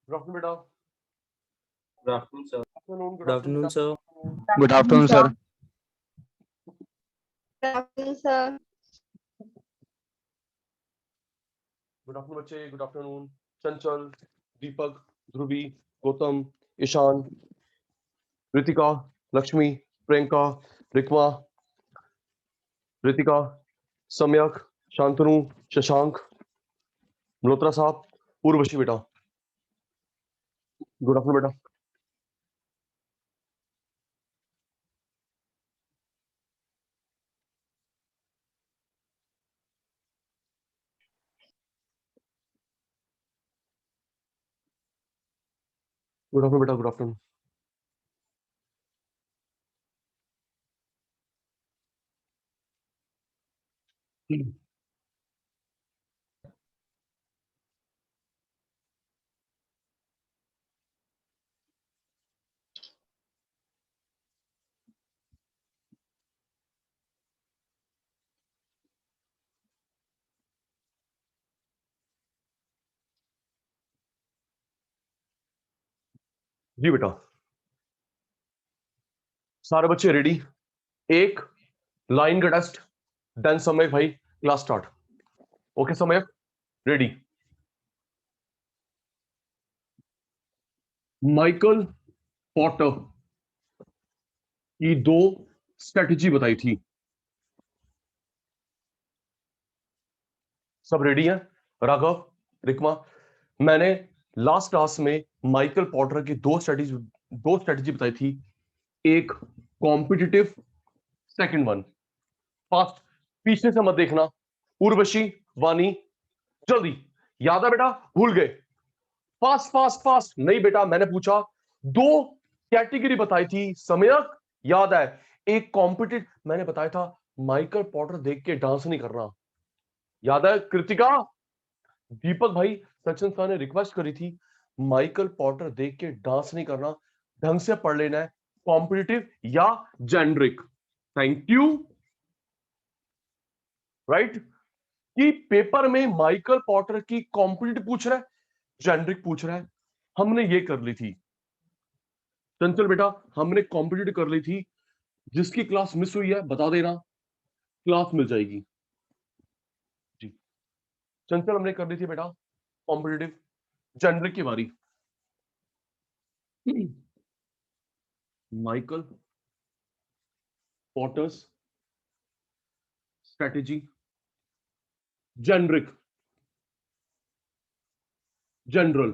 Good afternoon बेटा। Good afternoon, sir. Afternoon, good Good afternoon afternoon, बेटा। sir. Good afternoon, sir. Good afternoon, sir. Good afternoon बच्चे, good afternoon. चंचल, दीपक, ध्रुवी, गौतम, ईशान, रितिका, लक्ष्मी, प्रियंका, रिकमा, रितिका, सम्यक, शांतनु, शशांक, मल्होत्रा साहब, उर्वशी बेटा। Good afternoon बेटा। Good afternoon बेटा, good afternoon. जी बेटा, सारे बच्चे रेडी? एक लाइन का टेस्ट, देन समय भाई क्लास स्टार्ट। ओके समय, रेडी? माइकल पॉटर की दो स्ट्रेटजी बताई थी। सब रेडी हैं? राघव, रिकमा, मैंने लास्ट क्लास में माइकल पॉटर की दो स्ट्रेटजी बताई थी। एक कॉम्पिटिटिव, सेकंड वन फास्ट। पीछे से मत देखना। उर्वशी, वानी, जल्दी। याद है बेटा? भूल गए? Fast fast fast. नहीं बेटा, मैंने पूछा, दो कैटेगरी बताई थी। सम्यक, याद है? एक कॉम्पिटिटिव, मैंने बताया था माइकल पॉटर देख के डांस नहीं करना। याद है? कृतिका, दीपक भाई, सचिन सर ने रिक्वेस्ट करी थी माइकल पॉटर देख के डांस नहीं करना, ढंग से पढ़ लेना है, कॉम्पिटिटिव या जेनरिक। Thank you. राइट? कि पेपर में माइकल पॉटर की कॉम्पिटिटिव पूछ रहा है, जेनरिक पूछ रहा है। हमने ये कर ली थी चंचल बेटा, हमने कॉम्पिटिटिव कर ली थी। जिसकी क्लास मिस हुई है बता देना, क्लास मिल जाएगी। जी चंचल, हमने कर ली थी बेटा कॉम्पिटिटिव। जेनरिक की बारी। Michael Porter's strategy, generic, general.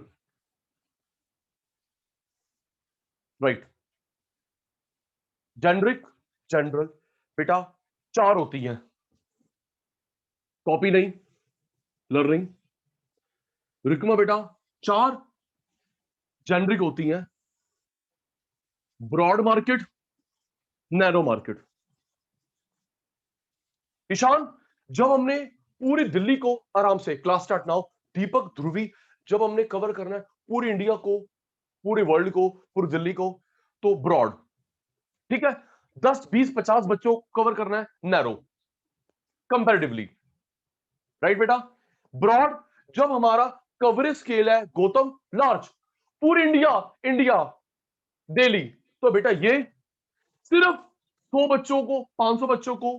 Right? Generic, general बेटा चार होती हैं। कॉपी नहीं, लर्निंग। रिकमा बेटा, चार जेनरिक होती हैं। Broad market, narrow market. Ishan, जब हमने पूरी दिल्ली को, आराम से class start now. Deepak, Dhruvi, जब हमने कवर करना है पूरी इंडिया को, पूरे वर्ल्ड को, पूरी दिल्ली को, तो ब्रॉड। ठीक है? 10 20 50 बच्चों को कवर करना है, नैरो कंपैरेटिवली। राइट बेटा? ब्रॉड जब हमारा कवरेज स्केल है गौतम, लार्ज, पूरी इंडिया, इंडिया, दिल्ली, तो बेटा ये सिर्फ 100 बच्चों को, 500 बच्चों को,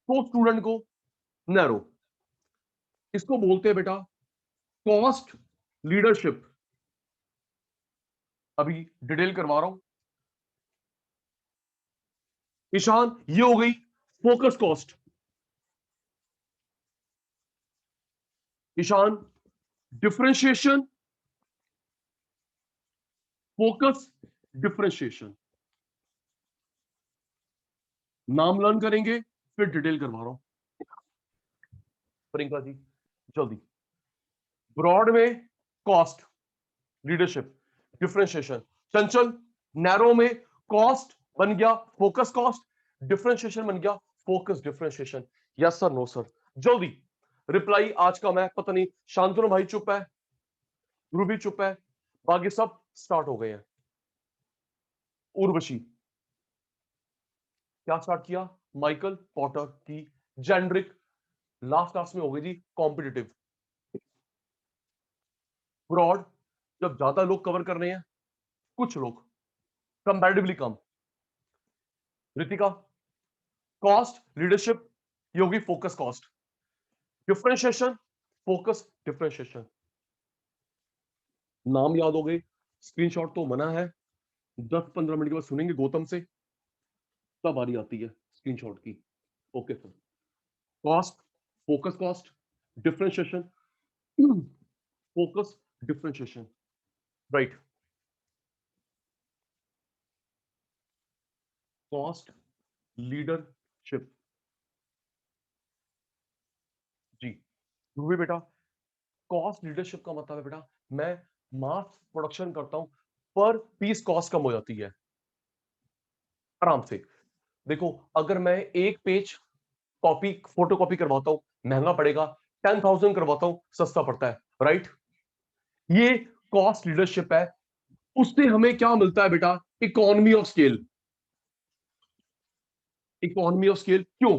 100 स्टूडेंट को, नैरो। इसको बोलते हैं बेटा कॉस्ट लीडरशिप। अभी डिटेल करवा रहा हूं। ईशान, ये हो गई focus cost. Ishan, differentiation, focus, differentiation. नाम लर्न करेंगे फिर डिटेल करवा रहा हूं। प्रियंका जी जल्दी। ब्रॉड में cost leadership, differentiation. Chanchal, narrow में कॉस्ट बन गया फोकस कॉस्ट, डिफरेंशिएशन बन गया focus differentiation. Yes sir, no sir? जल्दी रिप्लाई आज का। मैं पता नहीं, शांतनु भाई चुप है, रूबी चुप है, बाकी सब स्टार्ट हो गए हैं। उर्वशी, क्या स्टार्ट किया? माइकल पॉटर की जेनरिक, लास्ट क्लास में हो गई थी कॉम्पिटिटिव। ब्रॉड जब ज्यादा लोग कवर कर रहे हैं, कुछ लोग कंपैरेटिवली कम। Ritika, cost leadership, Yogi focus cost, differentiation focus differentiation. नाम याद हो गए, स्क्रीनशॉट तो मना है, 10-15 मिनट के बाद सुनेंगे गौतम से, तब बारी आती है स्क्रीनशॉट की। Okay sir, cost, focus cost, differentiation, focus differentiation, right. Cost leadership, जी ध्रुवी बेटा, कॉस्ट लीडरशिप का मतलब है बेटा, मैं मास प्रोडक्शन करता हूं, पर पीस कॉस्ट कम हो जाती है आराम से। देखो, अगर मैं एक पेज कॉपी फोटो कॉपी करवाता हूं महंगा पड़ेगा, 10,000 करवाता हूं सस्ता पड़ता है, राइट। ये कॉस्ट लीडरशिप है। उससे हमें क्या मिलता है बेटा? Economy of scale. Economy of scale क्यों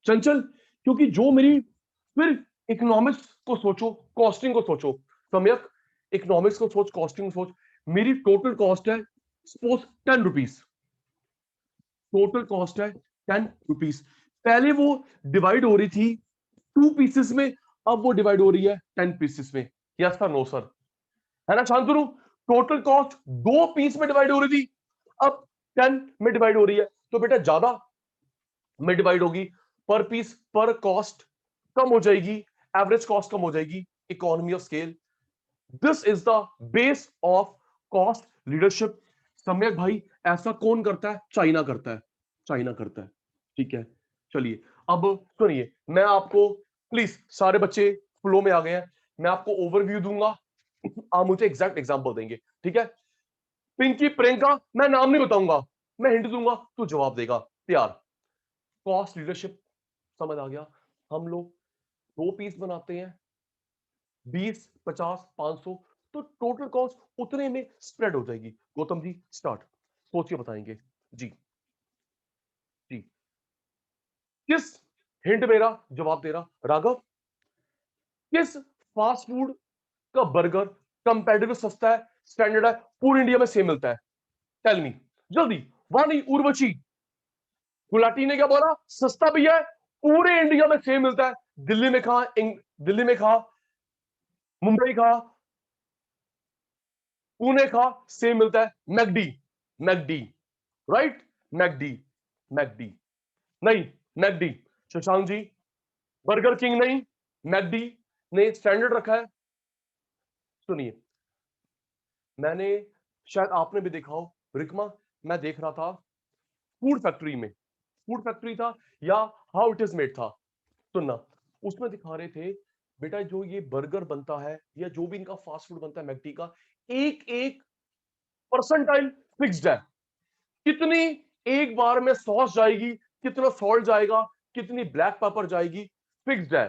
चंचल? क्योंकि जो मेरी, फिर इकोनॉमिक्स को सोचो, कॉस्टिंग को सोचो, सम्यक इकोनॉमिक्स को सोच, कॉस्टिंग को सोच। मेरी टोटल कॉस्ट है सपोज 10 रुपीज, टोटल कॉस्ट है 10 रुपीज। पहले वो डिवाइड हो रही थी 2 पीसेस में, अब वो डिवाइड हो रही है 10 पीसेस में। यस सर, नो सर, है ना शांतनु? टोटल कॉस्ट 2 पीस में डिवाइड हो रही थी, अब 10 में डिवाइड हो रही है, तो बेटा ज्यादा में डिवाइड होगी, पर पीस पर कॉस्ट कम हो जाएगी, एवरेज कॉस्ट कम हो जाएगी, economy of scale. This is the base of cost leadership. सम्यक भाई, ऐसा कौन करता है? चाइना करता है, चाइना करता है, ठीक है। चलिए अब सुनिए, मैं आपको, प्लीज सारे बच्चे फ्लो में आ गए हैं, मैं आपको ओवरव्यू दूंगा, आप मुझे एग्जैक्ट एग्जांपल देंगे, ठीक है। पिंकी, प्रियंका, मैं नाम नहीं बताऊंगा, मैं हिंट दूंगा तो जवाब देगा, तैयार? कॉस्ट लीडरशिप समझ आ गया। हम लोग 2 पीस बनाते हैं, 20, 50, 500, तो टोटल कॉस्ट उतने में स्प्रेड हो जाएगी। गौतम जी स्टार्ट, सोचिए बताएंगे जी। जी, किस, हिंट मेरा जवाब दे रहा राघव, किस फास्ट फूड का बर्गर कंपैरेटिव सस्ता है, स्टैंडर्ड है, पूरे इंडिया में सेम मिलता है? टेल मी जल्दी। वानी, उर्वशी, गुलाटी ने क्या बोला? सस्ता भी है, पूरे इंडिया में सेम मिलता है। दिल्ली में खा, दिल्ली में खा, मुंबई खा, पुणे खा, सेम मिलता है। McD, McD, right, McD, McD नहीं, McD. Shashank ji, burger king नहीं, मैकडी ने स्टैंडर्ड रखा है। सुनिए, मैंने, शायद आपने भी देखा हो रिकमा, मैं देख रहा था फूड फैक्ट्री में, फूड फैक्ट्री था या हाउ इट इज मेड था, सुनना, उसमें दिखा रहे थे बेटा, जो ये बर्गर बनता है या जो भी इनका फास्ट फूड बनता है मैकडी का, एक एक परसेंटाइल फिक्स्ड है। कितनी एक बार में सॉस जाएगी, कितना सॉल्ट जाएगा, कितनी ब्लैक पेपर जाएगी, फिक्स्ड है।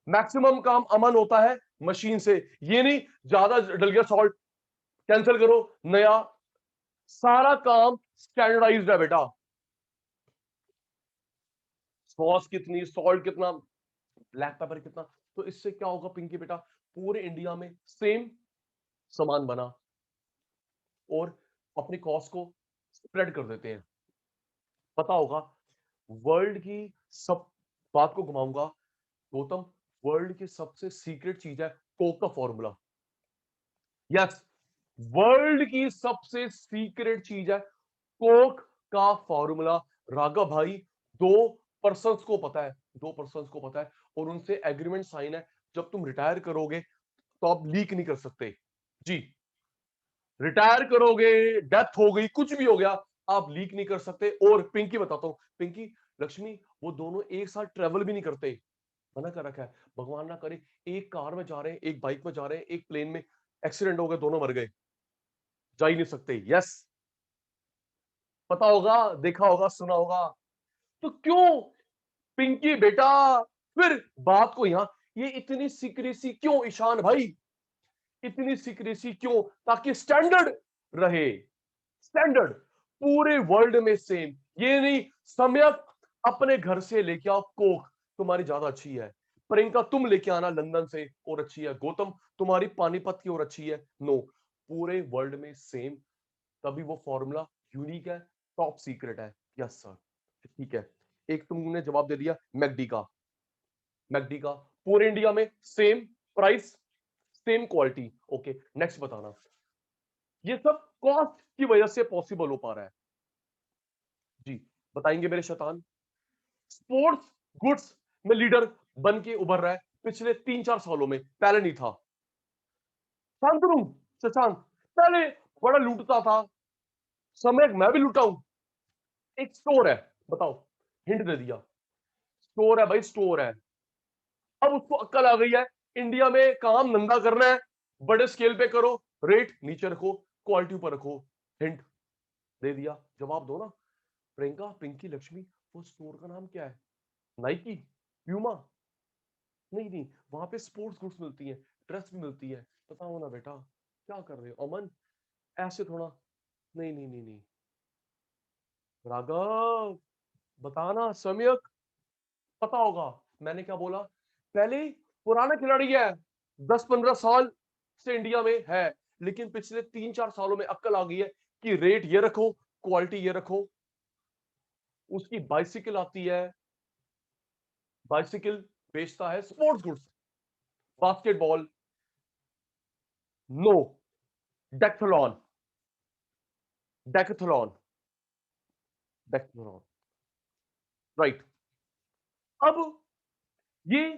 मैक्सिमम काम अमन होता है मशीन से, ये नहीं ज्यादा डल गया सॉल्ट कैंसिल करो, नया, सारा काम स्टैंडर्डाइज्ड है बेटा। सॉस कितनी, सॉल्ट कितना, ब्लैक पेपर कितना, तो इससे क्या होगा पिंकी बेटा? पूरे इंडिया में सेम सामान बना और अपनी कॉस्ट को स्प्रेड कर देते हैं। पता होगा वर्ल्ड की सब, बात को घुमाऊंगा गौतम, वर्ल्ड की सबसे सीक्रेट चीज है कोक का फॉर्मूला। यस, वर्ल्ड की सबसे सीक्रेट चीज है कोक का फॉर्मूला। राघव भाई, 2 पर्सन्स को पता है, 2 पर्सन्स को पता है, और उनसे एग्रीमेंट साइन है, जब तुम रिटायर करोगे तो आप लीक नहीं कर सकते जी। रिटायर करोगे, डेथ हो गई, कुछ भी हो गया, आप लीक नहीं कर सकते। और पिंकी बताता हूं, पिंकी, लक्ष्मी, वो दोनों एक साथ ट्रेवल भी नहीं करते, मना कर रखा है, भगवान ना करे एक कार में जा रहे हैं, एक बाइक में जा रहे हैं, एक प्लेन में एक्सीडेंट हो गया, दोनों मर गए, जा ही नहीं सकते। यस, पता होगा, देखा होगा, सुना होगा। तो क्यों पिंकी बेटा, फिर बात को यहां, ये इतनी सीक्रेसी क्यों ईशान भाई, इतनी सीक्रेसी क्यों? ताकि स्टैंडर्ड रहे, स्टैंडर्ड पूरे वर्ल्ड में सेम। ये नहीं सम्यक अपने घर से लेके आओ कोक, तुम्हारी ज्यादा अच्छी है, प्रियंका तुम लेके आना लंदन से और अच्छी है, गौतम तुम्हारी पानीपत की और अच्छी है, नो, पूरे वर्ल्ड में सेम, तभी वो फॉर्मूला यूनिक है, टॉप सीक्रेट है। यस सर, ठीक है। एक तुमने जवाब दे दिया मैकडी का, मैकडी का पूरे इंडिया में same price, same quality. Okay, next बताना। ये सब कॉस्ट की वजह से पॉसिबल हो पा रहा है जी, बताएंगे मेरे शैतान। स्पोर्ट्स गुड्स में लीडर बन के उभर रहा है पिछले 3-4 सालों में, पहले नहीं था। शांतनु, शशांक, पहले बड़ा लूटता था, समय मैं भी लूटा हूं। एक स्टोर है, बताओ, हिंट दे दिया, स्टोर है भाई, स्टोर है। अब उसको अक्ल आ गई है, इंडिया में काम धंधा करना है, बड़े स्केल पे करो, रेट नीचे रखो, क्वालिटी ऊपर रखो। हिंट दे दिया, जवाब दो ना। प्रियंका, पिंकी, लक्ष्मी, वो स्टोर का नाम क्या है? Nike, Puma? नहीं नहीं, वहां पे स्पोर्ट्स गुड्स मिलती है, ड्रेस भी मिलती है। बताओ ना बेटा, क्या कर रहे हो? अमन, ऐसे थोड़ा, नहीं नहीं नहीं नहीं। राघव, बताना। सम्यक, पता होगा मैंने क्या बोला। पहले पुराना खिलाड़ी है, 10-15 साल से इंडिया में है, लेकिन पिछले 3-4 सालों में अक्ल आ गई है कि रेट ये रखो, क्वालिटी ये रखो। उसकी बाइसिकल आती है, बाइसिकल बेचता है, sports goods, basketball, no, Decathlon, Decathlon, Decathlon, right. अब ये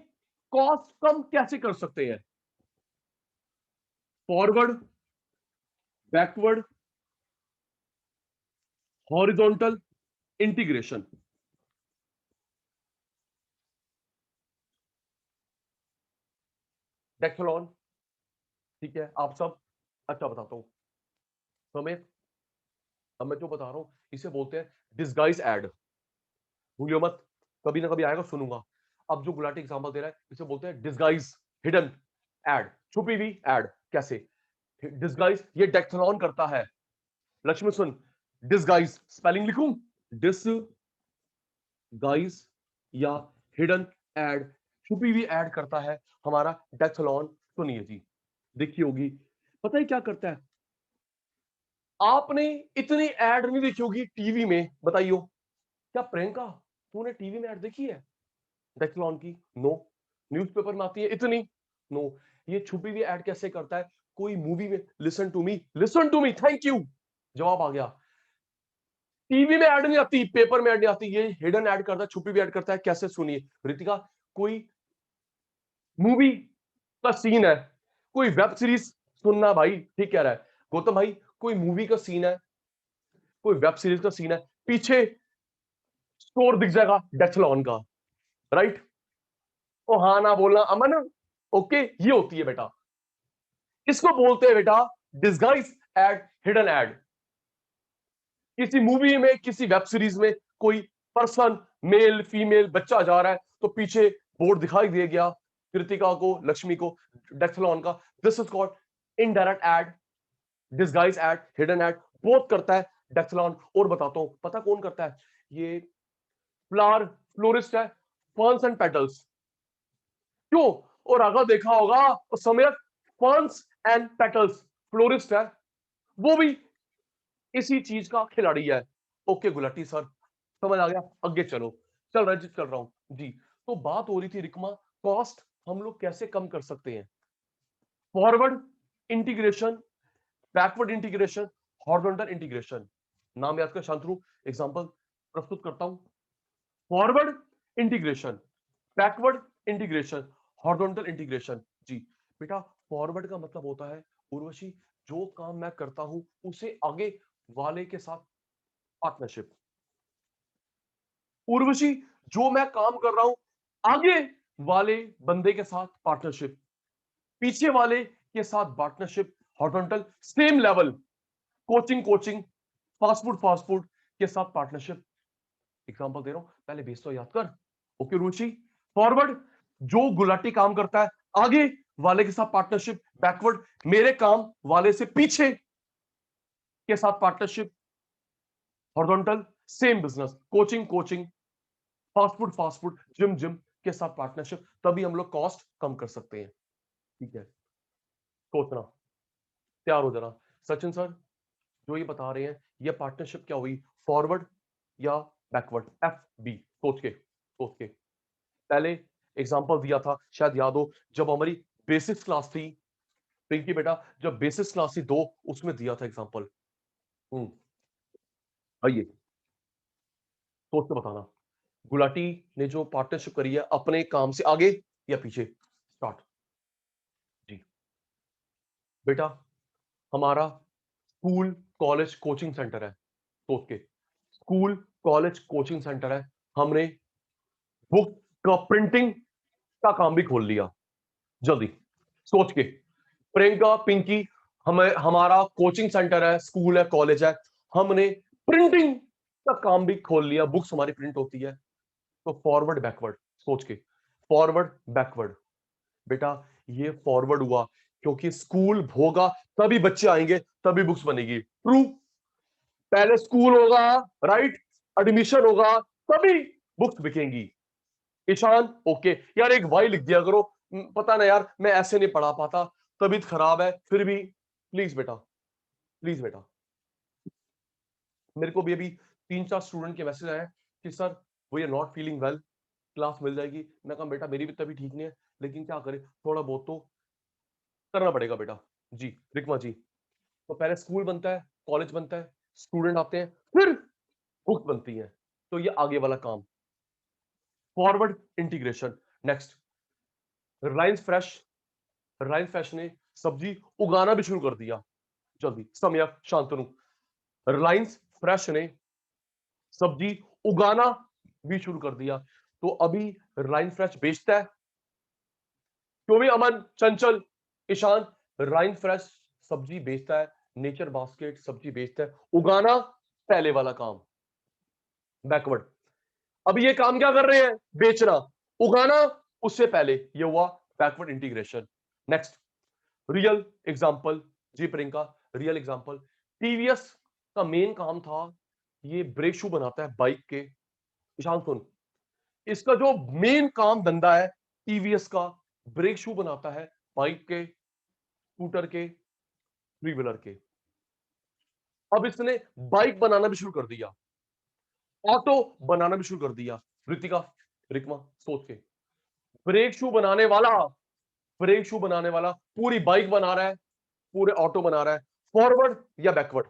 कॉस्ट कम कैसे कर सकते हैं? Forward, backward, horizontal integration. Decathlon, ठीक है आप सब। अच्छा बताता हूं समय, अब मैं जो बता रहा हूं इसे बोलते हैं डिस्गाइज एड, भूलियो मत, कभी ना कभी आएगा, सुनूंगा। अब जो गुलाटी एग्जांपल दे रहा है इसे बोलते हैं डिस्गाइज, हिडन एड, छुपी हुई एड। कैसे डिस्गाइज? ये डेक्थलॉन करता है। लक्ष्मी सुन, डिस्गाइज स्पेलिंग लिखूं, डिस्गाइज या हिडन एड, छुपी हुई एड करता है हमारा डेक्थलॉन। सुनिए जी, देखी होगी, पता है क्या करता है? आपने इतनी एड नहीं देखी होगी टीवी में, बताइयो। क्या प्रियंका, तूने टीवी में एड देखी है डेक्थलॉन की? नो। न्यूज़पेपर में आती है इतनी? नो। ये छुपी हुई ऐड कैसे करता है? कोई मूवी में, listen to me, listen to me, thank you, जवाब आ गया। टीवी में ऐड नहीं आती, पेपर में ऐड नहीं आती, ये हिडन ऐड करता है, छुपी हुई ऐड करता है। कैसे? सुनिए रितिका, कोई मूवी का सीन है, कोई वेब सीरीज, सुनना भाई, ठीक कह रहा है गौतम भाई, कोई मूवी का सीन है, कोई वेब सीरीज का सीन है, पीछे स्टोर दिख जाएगा डेक्थलॉन का, राइट? ओ हाँ ना बोलना अमन। ओके, ये होती है बेटा, इसको बोलते हैं बेटा डिस्गाइज एड, हिडन एड। किसी मूवी में, किसी वेब सीरीज में कोई पर्सन, मेल फीमेल, बच्चा जा रहा है तो पीछे बोर्ड दिखाई दे गया कृतिका को, लक्ष्मी को, डेक्थलॉन का। This is called indirect ad, disguise ad, hidden ad, both करता है डेक्थलॉन। और बताता हूं पता कौन करता है? ये फ्लावर फ्लोरिस्ट है, फर्न्स एंड पेटल्स। क्यों? और अगर देखा होगा तो समय फर्न्स एंड पेटल्स फ्लोरिस्ट है, वो भी इसी चीज का खिलाड़ी है। ओके गुलाटी सर, समझ आ गया, आगे चलो। चल रहा चल रहा हूं जी। तो बात हो रही थी रिकमा, कॉस्ट हम लोग कैसे कम कर सकते हैं? Forward integration, backward integration, horizontal integration. नाम याद कर शांतनु, एग्जांपल प्रस्तुत करता हूं। Forward integration, backward integration, horizontal integration. जी बेटा, फॉरवर्ड का मतलब होता है उर्वशी, जो काम मैं करता हूं उसे आगे वाले के साथ पार्टनरशिप। उर्वशी, जो मैं काम कर रहा हूं आगे वाले बंदे के साथ पार्टनरशिप, पीछे वाले के साथ partnership, horizontal same level, coaching coaching, fast food के साथ पार्टनरशिप। एग्जांपल दे रहा हूं, पहले बेस तो याद कर। ओके रुचि, फॉरवर्ड जो गुलाटी काम करता है आगे वाले के साथ पार्टनरशिप, बैकवर्ड मेरे काम वाले से पीछे के साथ partnership, horizontal same business, coaching coaching, fast food, gym gym के साथ पार्टनरशिप। तभी हम लोग कॉस्ट कम कर सकते हैं। ठीक है, सोचना। तैयार हो जाना। सचिन सर जो ये बता रहे हैं ये पार्टनरशिप क्या हुई, फॉरवर्ड या बैकवर्ड? एफ बी, सोच के पहले एग्जांपल दिया था, शायद याद हो, जब हमारी बेसिस क्लास थी पिंकी बेटा, जब बेसिस क्लास थी 2 उसमें दिया था एग्जांपल। आइए सोच के बताना, गुलाटी ने जो पार्टनरशिप करी है अपने काम से आगे या पीछे? स्टार्ट जी बेटा। हमारा स्कूल कॉलेज कोचिंग सेंटर है, सोच के, स्कूल कॉलेज कोचिंग सेंटर है, हमने बुक का प्रिंटिंग का काम भी खोल लिया। जल्दी सोच के, प्रियंका पिंकी, हमें हमारा कोचिंग सेंटर है, स्कूल है, कॉलेज है, हमने प्रिंटिंग का काम भी खोल लिया, बुक्स हमारी प्रिंट होती है। तो फॉरवर्ड बैकवर्ड, सोच के, फॉरवर्ड बैकवर्ड बेटा, ये फॉरवर्ड हुआ क्योंकि स्कूल होगा तभी बच्चे आएंगे, तभी बुक्स बनेगी। ट्रू, पहले स्कूल होगा, राइट, एडमिशन होगा, तभी बुक्स बिकेंगी। ईशान ओके, यार एक वाई लिख दिया करो, पता ना यार मैं ऐसे नहीं पढ़ा पाता, तबीयत खराब है, फिर भी प्लीज बेटा, प्लीज बेटा। मेरे को भी अभी 3-4 स्टूडेंट के मैसेज आए कि sir we are not feeling well, class मिल जाएगी? मैं कहा बेटा मेरी भी तबीयत ठीक नहीं है, लेकिन क्या करें, थोड़ा बहुत तो करना पड़ेगा बेटा। जी रिकमा जी, तो पहले स्कूल बनता है, कॉलेज बनता है, स्टूडेंट आते हैं, फिर बुक बनती है, तो ये आगे वाला काम, forward integration. Next, Reliance fresh, Reliance fresh ने सब्जी उगाना भी शुरू कर दिया। जल्दी समय, शांतनु, रिलायंस फ्रेश ने सब्जी उगाना भी शुरू कर दिया, तो अभी रिलायंस फ्रेश बेचता है, क्यों भी अमन, चंचल, ईशान, रिलायंस फ्रेश सब्जी बेचता है, नेचर बास्केट सब्जी बेचता है, उगाना पहले वाला काम, बैकवर्ड। अभी ये काम क्या कर रहे हैं, बेचना, उगाना उससे पहले, ये हुआ backward integration. Next, real example, जी प्रियंका, रियल एग्जांपल, टीवीएस का मेन काम था, ये ब्रेक शू बनाता है बाइक के, ईशान सुन, इसका जो मेन काम धंधा है टीवीएस का, ब्रेक शू बनाता है बाइक के, स्कूटर के, थ्री व्हीलर के। अब इसने बाइक बनाना भी शुरू कर दिया, ऑटो बनाना भी शुरू कर दिया। ऋतिका, रिकमा, सोच के, ब्रेक शू बनाने वाला, ब्रेक शू बनाने वाला पूरी बाइक बना रहा है, पूरे ऑटो बना रहा है, फॉरवर्ड या बैकवर्ड?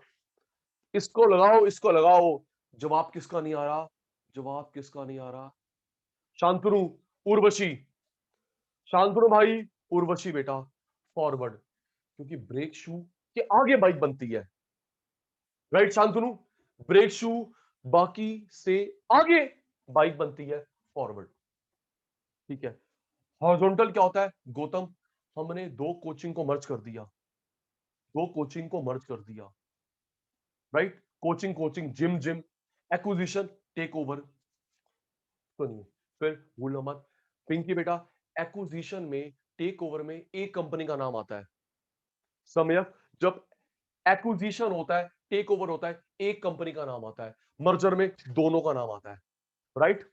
इसको लगाओ, इसको लगाओ, जवाब किसका नहीं आ रहा, जवाब किसका नहीं आ रहा? शांतनु, उर्वशी, शांतनु भाई, उर्वशी बेटा, फॉरवर्ड, क्योंकि ब्रेक शू के आगे बाइक बनती है, राइट शांतनु, ब्रेक शू बाकी से आगे बाइक बनती है, फॉरवर्ड। ठीक है, हॉरिजॉन्टल क्या होता है गौतम? हमने दो कोचिंग को मर्ज कर दिया, दो कोचिंग को मर्ज कर दिया, right, coaching coaching, gym gym, acquisition, take over. सुनिए, फिर भूलना मत पिंकी बेटा, एक्विजिशन में, टेक ओवर में एक कंपनी का नाम आता है, समय, जब एक्विजिशन होता है, टेक ओवर होता है, एक कंपनी का नाम आता है, मर्जर में दोनों का नाम आता है, राइट।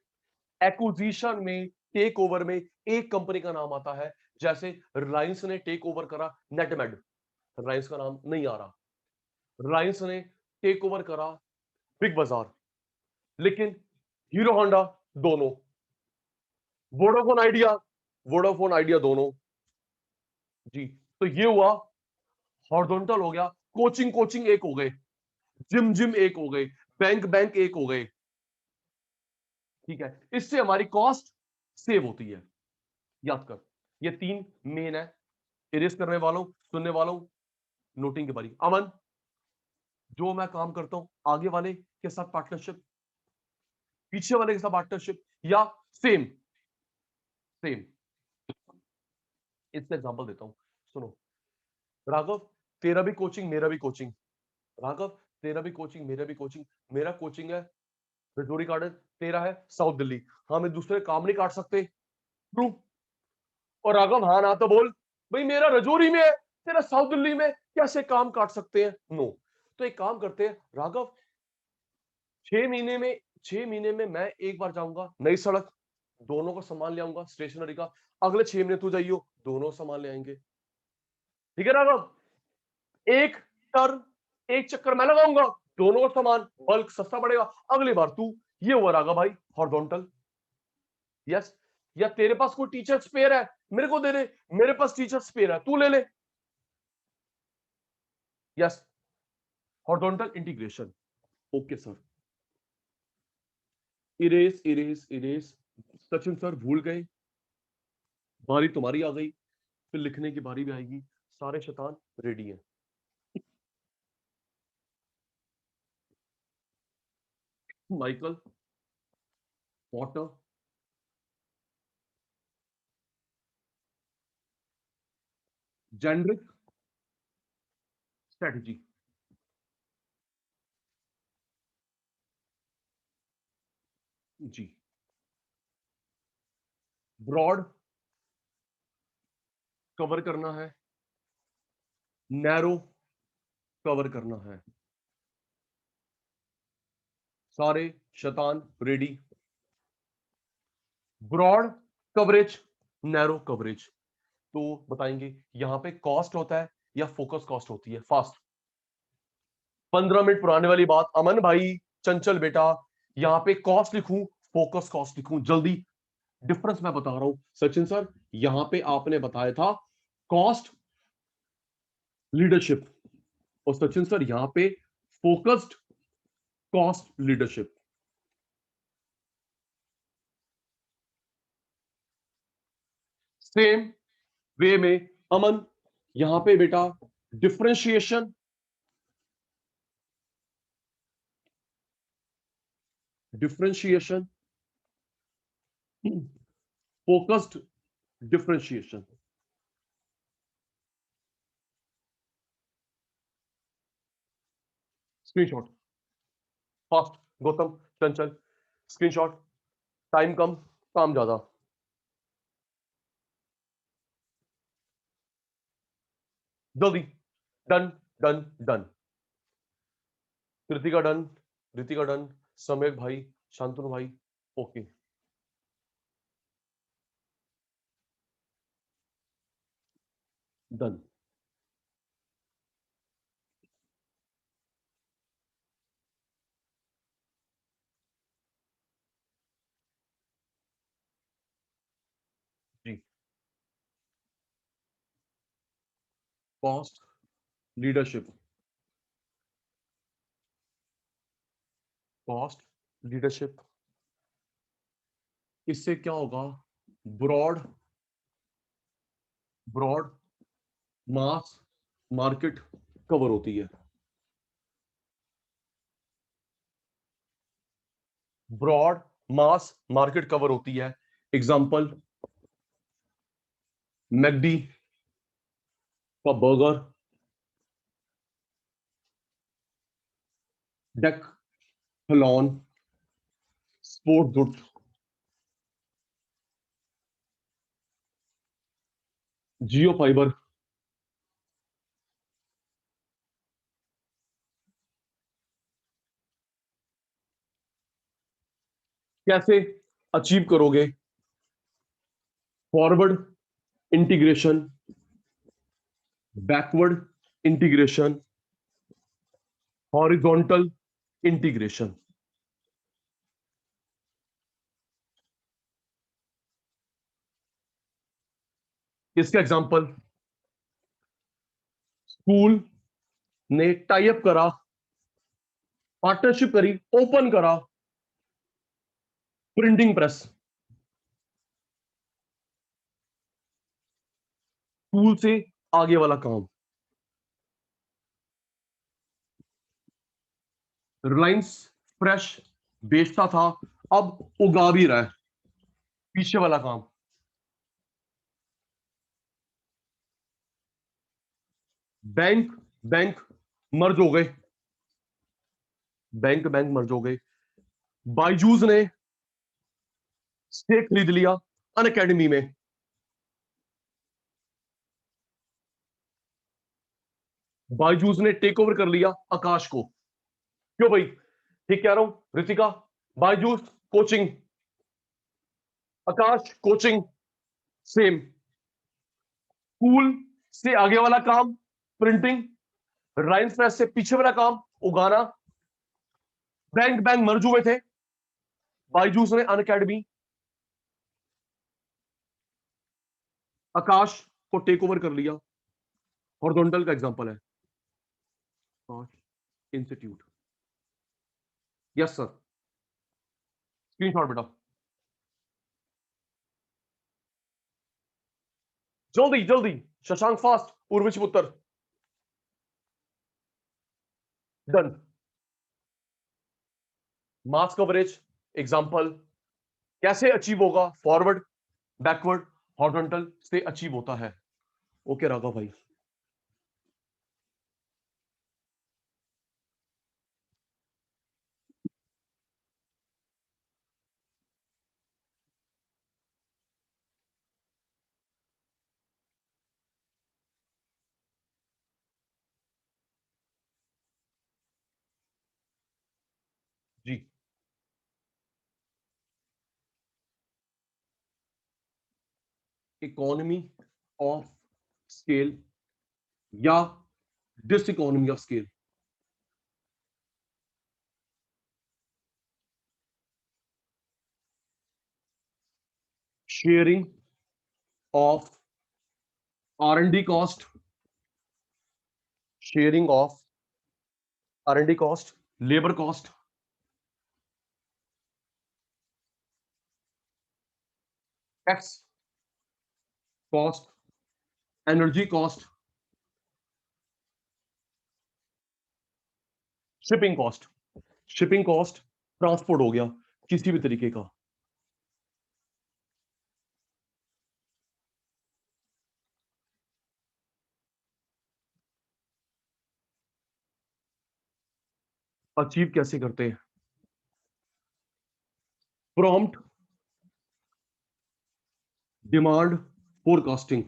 एक्विजिशन में, टेक ओवर में एक कंपनी का नाम आता है, जैसे रिलायंस ने टेक ओवर करा नेटमेड, रिलायंस का नाम नहीं आ रहा, रिलायंस ने टेक ओवर करा बिग बाजार, लेकिन हीरो होंडा दोनों, वोडाफोन आइडिया, वोडाफोन आइडिया दोनों। जी, तो ये हुआ हॉरिजॉन्टल हो गया, कोचिंग कोचिंग एक हो गए, जिम जिम एक हो गए, बैंक बैंक एक हो गए। ठीक है, इससे हमारी कॉस्ट सेव होती है, याद कर, ये तीन मेन है। इरेज करने वालों, सुनने वालों, नोटिंग की बारी। अमन, जो मैं काम करता हूं आगे वाले के साथ पार्टनरशिप, पीछे वाले के साथ पार्टनरशिप, या सेम सेम? इसका एग्जांपल देता हूं, सुनो। राघव, तेरा भी कोचिंग मेरा भी कोचिंग, राघव तेरा भी कोचिंग मेरा भी कोचिंग, मेरा कोचिंग है रजौरी गार्डन, तेरा है साउथ दिल्ली, हम एक दूसरे काम नहीं काट सकते, ट्रू? और राघव हाँ ना तो बोल, भाई मेरा रजौरी में है, तेरा साउथ दिल्ली में, कैसे काम काट सकते हैं? नो। तो एक काम करते हैं राघव, 6 महीने में, 6 महीने में मैं एक बार जाऊंगा नई सड़क, दोनों का सामान ले आऊंगा स्टेशनरी का, अगले 6 महीने तू जाइयो, दोनों सामान ले आएंगे। ठीक है राघव, एक टर्न, एक चक्कर मैं लगाऊंगा, दोनों का समान, बल्क सस्ता पड़ेगा। अगली बार तू ये हुआ रागा भाई हॉरिजॉन्टल। यस, या तेरे पास कोई टीचर स्पेयर है, मेरे को दे दे, मेरे पास टीचर स्पेयर है, तू ले ले। Yes, horizontal integration. Okay sir. Erase erase erase. Sachin sir भूल गए, बारी तुम्हारी आ गई, फिर लिखने की बारी भी आएगी। सारे शैतान रेडी हैं। Michael Porter, generic strategy. जी, ब्रॉड कवर करना है, नैरो कवर करना है। सारे शैतान ready. Broad coverage, narrow coverage. तो बताएंगे यहां पे कॉस्ट होता है या फोकस कॉस्ट होती है? फास्ट, 15 मिनट पुराने वाली बात। अमन भाई, चंचल बेटा, यहां पे कॉस्ट लिखूं, फोकस कॉस्ट लिखूं? जल्दी डिफरेंस मैं बता रहा हूं। सचिन सर, यहां पे आपने बताया था कॉस्ट लीडरशिप, और सचिन सर यहां पे focused cost leadership. Same way में अमन, यहां पे बेटा differentiation, differentiation, focused differentiation. Screenshot fast, Gautam, Chanchal, screenshot. Time कम, काम ज्यादा। जल्दी, done done done. Kritika done, Ritika done, Samek भाई, शांतनु भाई, ओके डन। जी, कॉस्ट लीडरशिप, कॉस्ट लीडरशिप। इससे क्या होगा? Broad, broad mass market cover होती है। ब्रॉड मास मार्केट कवर होती है। एग्जांपल, मैकडी का burger, Decathlon, sport good, जियो फाइबर। कैसे अचीव करोगे? Forward integration, backward integration, horizontal integration. इसका एग्जांपल, स्कूल ने टाई अप करा, पार्टनरशिप करी, ओपन करा प्रिंटिंग प्रेस। स्कूल से आगे वाला काम, रिलायंस फ्रेश बेचता था, अब उगा भी रहा है, पीछे वाला काम। बैंक, बैंक मर्ज हो गए, बैंक बैंक मर्ज हो गए। बायजूस ने स्टेक खरीद लिया अन अकेडमी में। बायजूस ने टेक ओवर कर लिया आकाश को। क्यों भाई, ठीक कह रहा हूं ऋतिका? बायजूस कोचिंग, आकाश कोचिंग, सेम। स्कूल से आगे वाला काम प्रिंटिंग, राइम्स प्रेस से पीछे वाला काम उगाना, बैंक बैंक मर्ज हुए थे, बायजूस ने अनअकैडमी, आकाश को टेक ओवर कर लिया। हॉरिजॉन्टल का एग्जांपल है Aakash institute. Yes sir, screenshot बेटा, जल्दी जल्दी, शशांक फास्ट, उर्विश पुत्र, डन। मास कवरेज एग्जांपल कैसे अचीव होगा, फॉरवर्ड, बैकवर्ड, हॉरिजॉन्टल से अचीव होता है। ओके राघव भाई, जी इकोनॉमी ऑफ स्केल या diseconomy of scale. Sharing of R&D cost, sharing of R&D cost, labour cost, tax cost, energy cost, shipping cost. Shipping cost transport हो गया किसी भी तरीके का। अचीव कैसे करते हैं, prompt demand forecasting,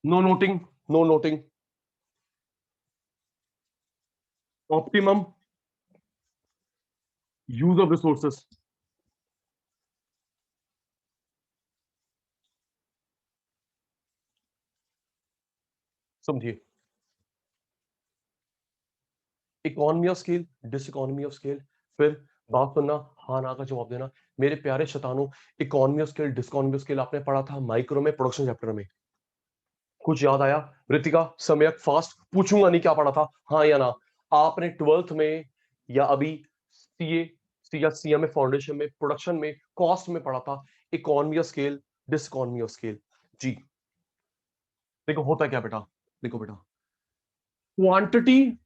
no noting, no noting, optimum use of resources. समझिए, economy of scale, diseconomy of scale, फिर बात सुनना, हाँ ना का जवाब देना। मेरे प्यारे शतानों, economy of scale, diseconomy of scale आपने पढ़ा था माइक्रो में, प्रोडक्शन चैप्टर में। कुछ याद आया? ऋतिका, सम्यक, फास्ट, पूछूंगा नहीं क्या पढ़ा था, हाँ या ना। आपने 12th में या अभी सीए या सीएमए फाउंडेशन में, प्रोडक्शन में, कॉस्ट में पढ़ा था economy of scale, diseconomy of scale. जी देखो होता क्या बेटा, देखो बेटा, क्वांटिटी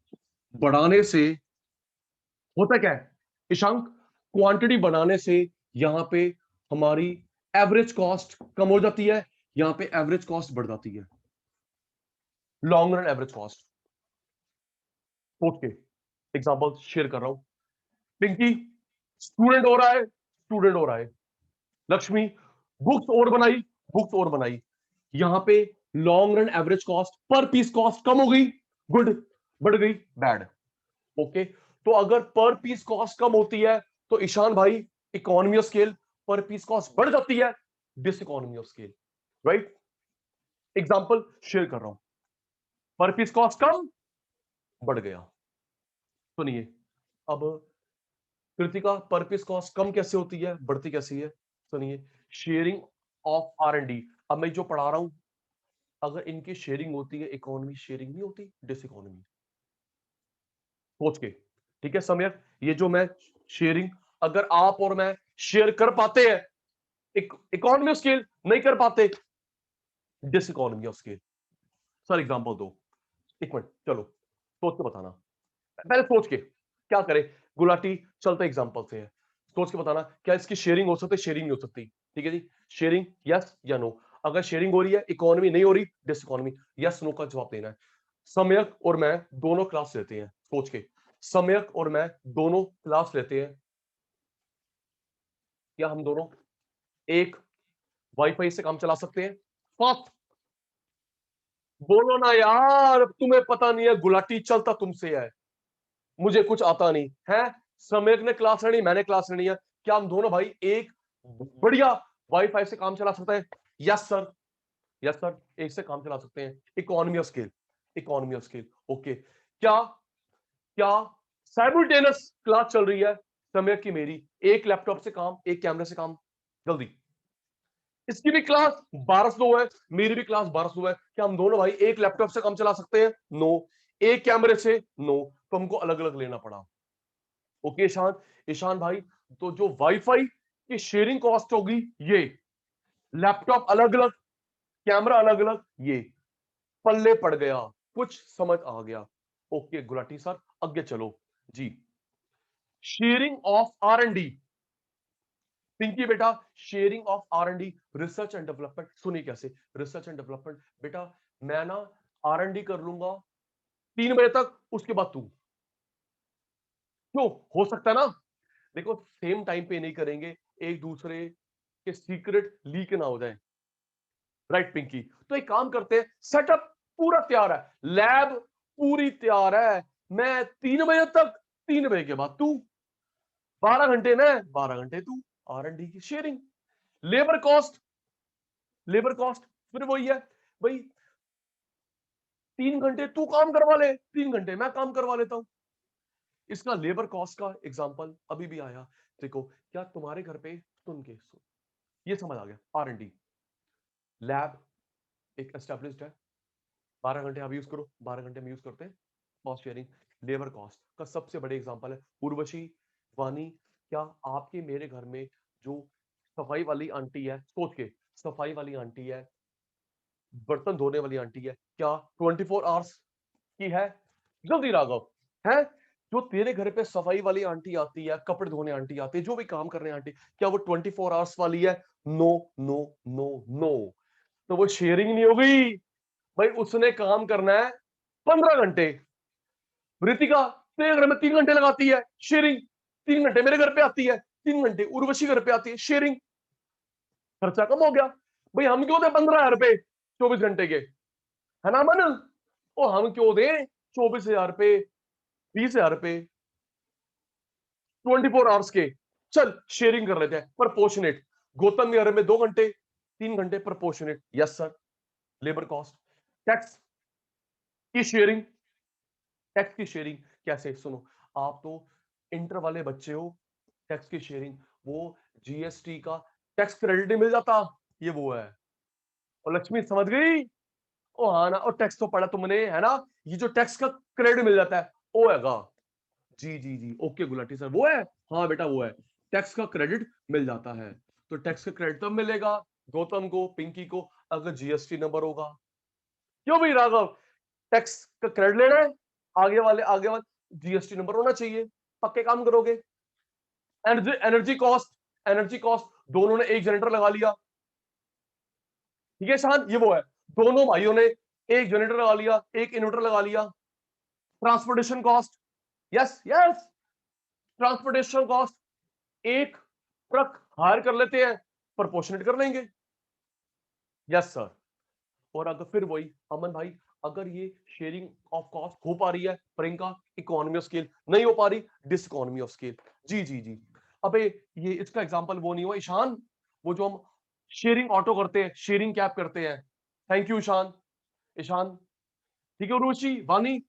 बढ़ाने से होता क्या है ईशांक, क्वांटिटी बढ़ाने से यहां पे हमारी एवरेज कॉस्ट कम हो जाती है, यहां पे एवरेज कॉस्ट बढ़ जाती है, लॉन्ग रन एवरेज कॉस्ट। सोच के एग्जांपल शेयर कर रहा हूं। पिंकी स्टूडेंट हो रहा है, स्टूडेंट हो रहा है। लक्ष्मी बुक्स और बनाई, बुक्स और बनाई। यहां पे लॉन्ग रन एवरेज कॉस्ट, पर पीस कॉस्ट कम हो गई, गुड, बढ़ गई, बैड। ओके, तो अगर पर पीस कॉस्ट कम होती है तो ईशान भाई economy of scale, per piece cost बढ़ जाती है, diseconomy of scale, right. Example share कर रहा हूं, पर पीस कॉस्ट कम, बढ़ गया। सुनिए अब कृतिका, पर पीस कॉस्ट कम कैसे होती है, बढ़ती कैसी है, सुनिए। शेयरिंग ऑफ R&D, अब मैं जो पढ़ा रहा हूं, अगर इनकी शेयरिंग होती है, इकोनॉमी शेयरिंग नहीं होती, डिस इकोनॉमी। सोच के, ठीक है सम्यक, ये जो मैं शेयरिंग, अगर आप और मैं शेयर कर पाते हैं इकोनॉमी ऑफ स्केल, नहीं कर पाते diseconomy of scale. Sir example दो, एक मिनट चलो सोच के बताना, पहले सोच के क्या करे, गुलाटी चलते एग्जांपल से है, सोच के बताना क्या इसकी शेयरिंग हो सकती है, शेयरिंग नहीं हो सकती। ठीक है जी, शेयरिंग यस या नो, अगर शेयरिंग हो रही है, इकोनॉमी नहीं हो रही, डिस इकोनॉमी, यस नो का जवाब देना है। सम्यक और मैं दोनों क्लास लेते हैं, सोच के, सम्यक और मैं दोनों क्लास लेते हैं, क्या हम दोनों एक वाईफाई से काम चला सकते हैं, फास्ट? बोलो ना यार, तुम्हें पता नहीं है, गुलाटी चलता तुमसे है, मुझे कुछ आता नहीं है। सम्यक ने क्लास लेनी, मैंने क्लास लेनी है, क्या हम दोनों भाई एक बढ़िया वाईफाई से काम चला सकते हैं? Yes sir. यस सर, एक से काम चला सकते हैं। Economy of scale, economy of scale. Okay, क्या क्या साइमल्टेनियस क्लास चल रही है समय की मेरी, एक लैपटॉप से काम, एक कैमरे से काम, जल्दी। इसकी भी क्लास 1200 है, मेरी भी क्लास 1200 है। क्या हम दोनों भाई एक लैपटॉप से काम चला सकते हैं? नो। एक कैमरे से? नो। तो हमको अलग अलग लेना पड़ा। ओके ईशान, ईशान भाई, तो जो वाईफाई की शेयरिंग कॉस्ट होगी ये, लैपटॉप अलग अलग, कैमरा अलग अलग, ये पल्ले पड़ गया, कुछ समझ आ गया? ओके गुलाटी सर, आगे चलो जी। Sharing of R and D, Pinky बेटा, sharing of R and D, research and development. सुनिए कैसे, रिसर्च एंड डेवलपमेंट बेटा, मैं ना आर एंड डी कर लूंगा 3 बजे तक, उसके बाद तू, क्यों? हो सकता है ना? देखो सेम टाइम पे नहीं करेंगे, एक दूसरे के सीक्रेट लीक ना हो जाए, राइट पिंकी? तो एक काम करते हैं, सेटअप पूरा तैयार है, लैब पूरी तैयार है, मैं 3 बजे तक, 3 बजे के बाद तू, 12 घंटे में 12 घंटे तू, आर एंड डी की sharing. Labour cost, labour cost फिर वही है भाई, 3 घंटे तू काम करवा ले, 3 घंटे मैं काम करवा लेता हूं। इसका लेबर कॉस्ट का एग्जांपल अभी भी आया। देखो, क्या तुम्हारे घर पे, सुन के सुन, ये समझ आ गया, आर एंड डी लैब एक एस्टेब्लिश्ड है, 12 घंटे आप यूज करो, 12 घंटे में यूज करते हैं, कॉस्ट शेयरिंग। लेबर कॉस्ट का सबसे बड़े एग्जांपल है उर्वशी, वानी, क्या आपके मेरे घर में जो सफाई वाली आंटी है, सोच के, सफाई वाली आंटी है, बर्तन धोने वाली आंटी है, क्या 24 आवर्स की है? जल्दी राघव, है? जो तेरे घर पे सफाई वाली आंटी आती है, कपड़े धोने आंटी आती है, जो भी काम करने आंटी, क्या वो 24 आवर्स वाली है? No no no no. तो वो शेयरिंग नहीं होगी भाई, उसने काम करना है 15 घंटे। रितिका तेरे घर में 3 घंटे लगाती है, शेयरिंग। 3 घंटे मेरे घर पे आती है, 3 घंटे उर्वशी घर पे आती है, शेयरिंग। खर्चा कम हो गया भाई, हम क्यों दे 15 हजार रुपए 24 घंटे के, है ना मन? ओ हम क्यों दे 24 हजार रुपए, 20 हजार रुपए 24 आवर्स के? चल शेयरिंग कर लेते हैं, प्रपोर्शनेट। गौतम के घर में 2 घंटे, 3 घंटे, proportionate. Yes sir. Labour cost, tax की शेयरिंग, टैक्स की शेयरिंग कैसे, सुनो, आप तो इंटर वाले बच्चे हो, टैक्स की शेयरिंग, वो जीएसटी का टैक्स क्रेडिट नहीं मिल जाता, ये वो है। और लक्ष्मी समझ गई? ओ हाँ ना, और टैक्स तो पढ़ा तुमने, है ना? ये जो टैक्स का क्रेडिट मिल जाता है, ओ हैगा। जी जी जी, ओके गुलाटी सर, वो है। हाँ बेटा वो है, टैक्स का क्रेडिट मिल जाता है। तो टैक्स का क्रेडिट तब मिलेगा गौतम को, पिंकी को, अगर जीएसटी नंबर होगा। क्यों भाई राघव, टैक्स का क्रेडिट लेना है, आगे वाले जीएसटी नंबर होना चाहिए, पक्के काम करोगे। Energy, energy cost, energy cost, दोनों ने एक जनरेटर लगा लिया, ठीक है शान, ये वो है, दोनों भाइयों ने एक जनरेटर लगा लिया, एक इन्वर्टर लगा लिया। Transportation cost, yes yes, transportation cost, एक ट्रक हायर कर लेते हैं, प्रपोर्शनेट कर लेंगे। Yes sir. और अगर फिर वही अमन भाई, अगर ये शेयरिंग ऑफ कॉस्ट हो पा रही है, प्रियंका इकोनॉमी ऑफ स्केल, नहीं हो पा रही, डिस इकोनॉमी ऑफ स्केल। जी जी जी। अबे ये इसका एग्जांपल वो नहीं हुआ ईशान, वो जो हम शेयरिंग ऑटो करते हैं, शेयरिंग कैब करते हैं। थैंक यू ईशान, ईशान, ठीक है रुचि, वानी,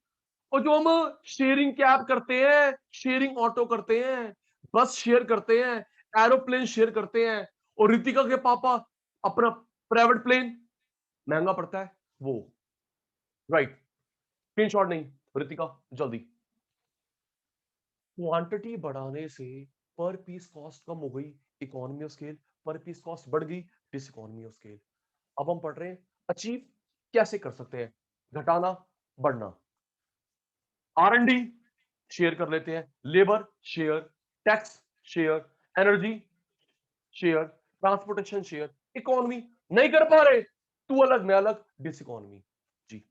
और जो हम शेयरिंग कैब करते हैं, शेयरिंग ऑटो करते हैं, बस शेयर करते हैं, एरोप्लेन शेयर करते हैं, और रितिका के पापा अपना प्राइवेट प्लेन महंगा पड़ता है, वो, राइट? स्क्रीनशॉट नहीं, रितिका जल्दी। क्वांटिटी बढ़ाने से पर पीस कॉस्ट कम हो गई, economy of scale, per piece cost बढ़ गई, डिस इकोनॉमी ऑफ स्केल। अब हम पढ़ रहे हैं अचीव कैसे कर सकते हैं, घटाना, बढ़ना। आर एंड डी शेयर कर लेते हैं, labour share, tax share, energy share, transportation share, economy नहीं कर पा रहे, तू अलग मैं अलग, डिस इकोनॉमी। जी,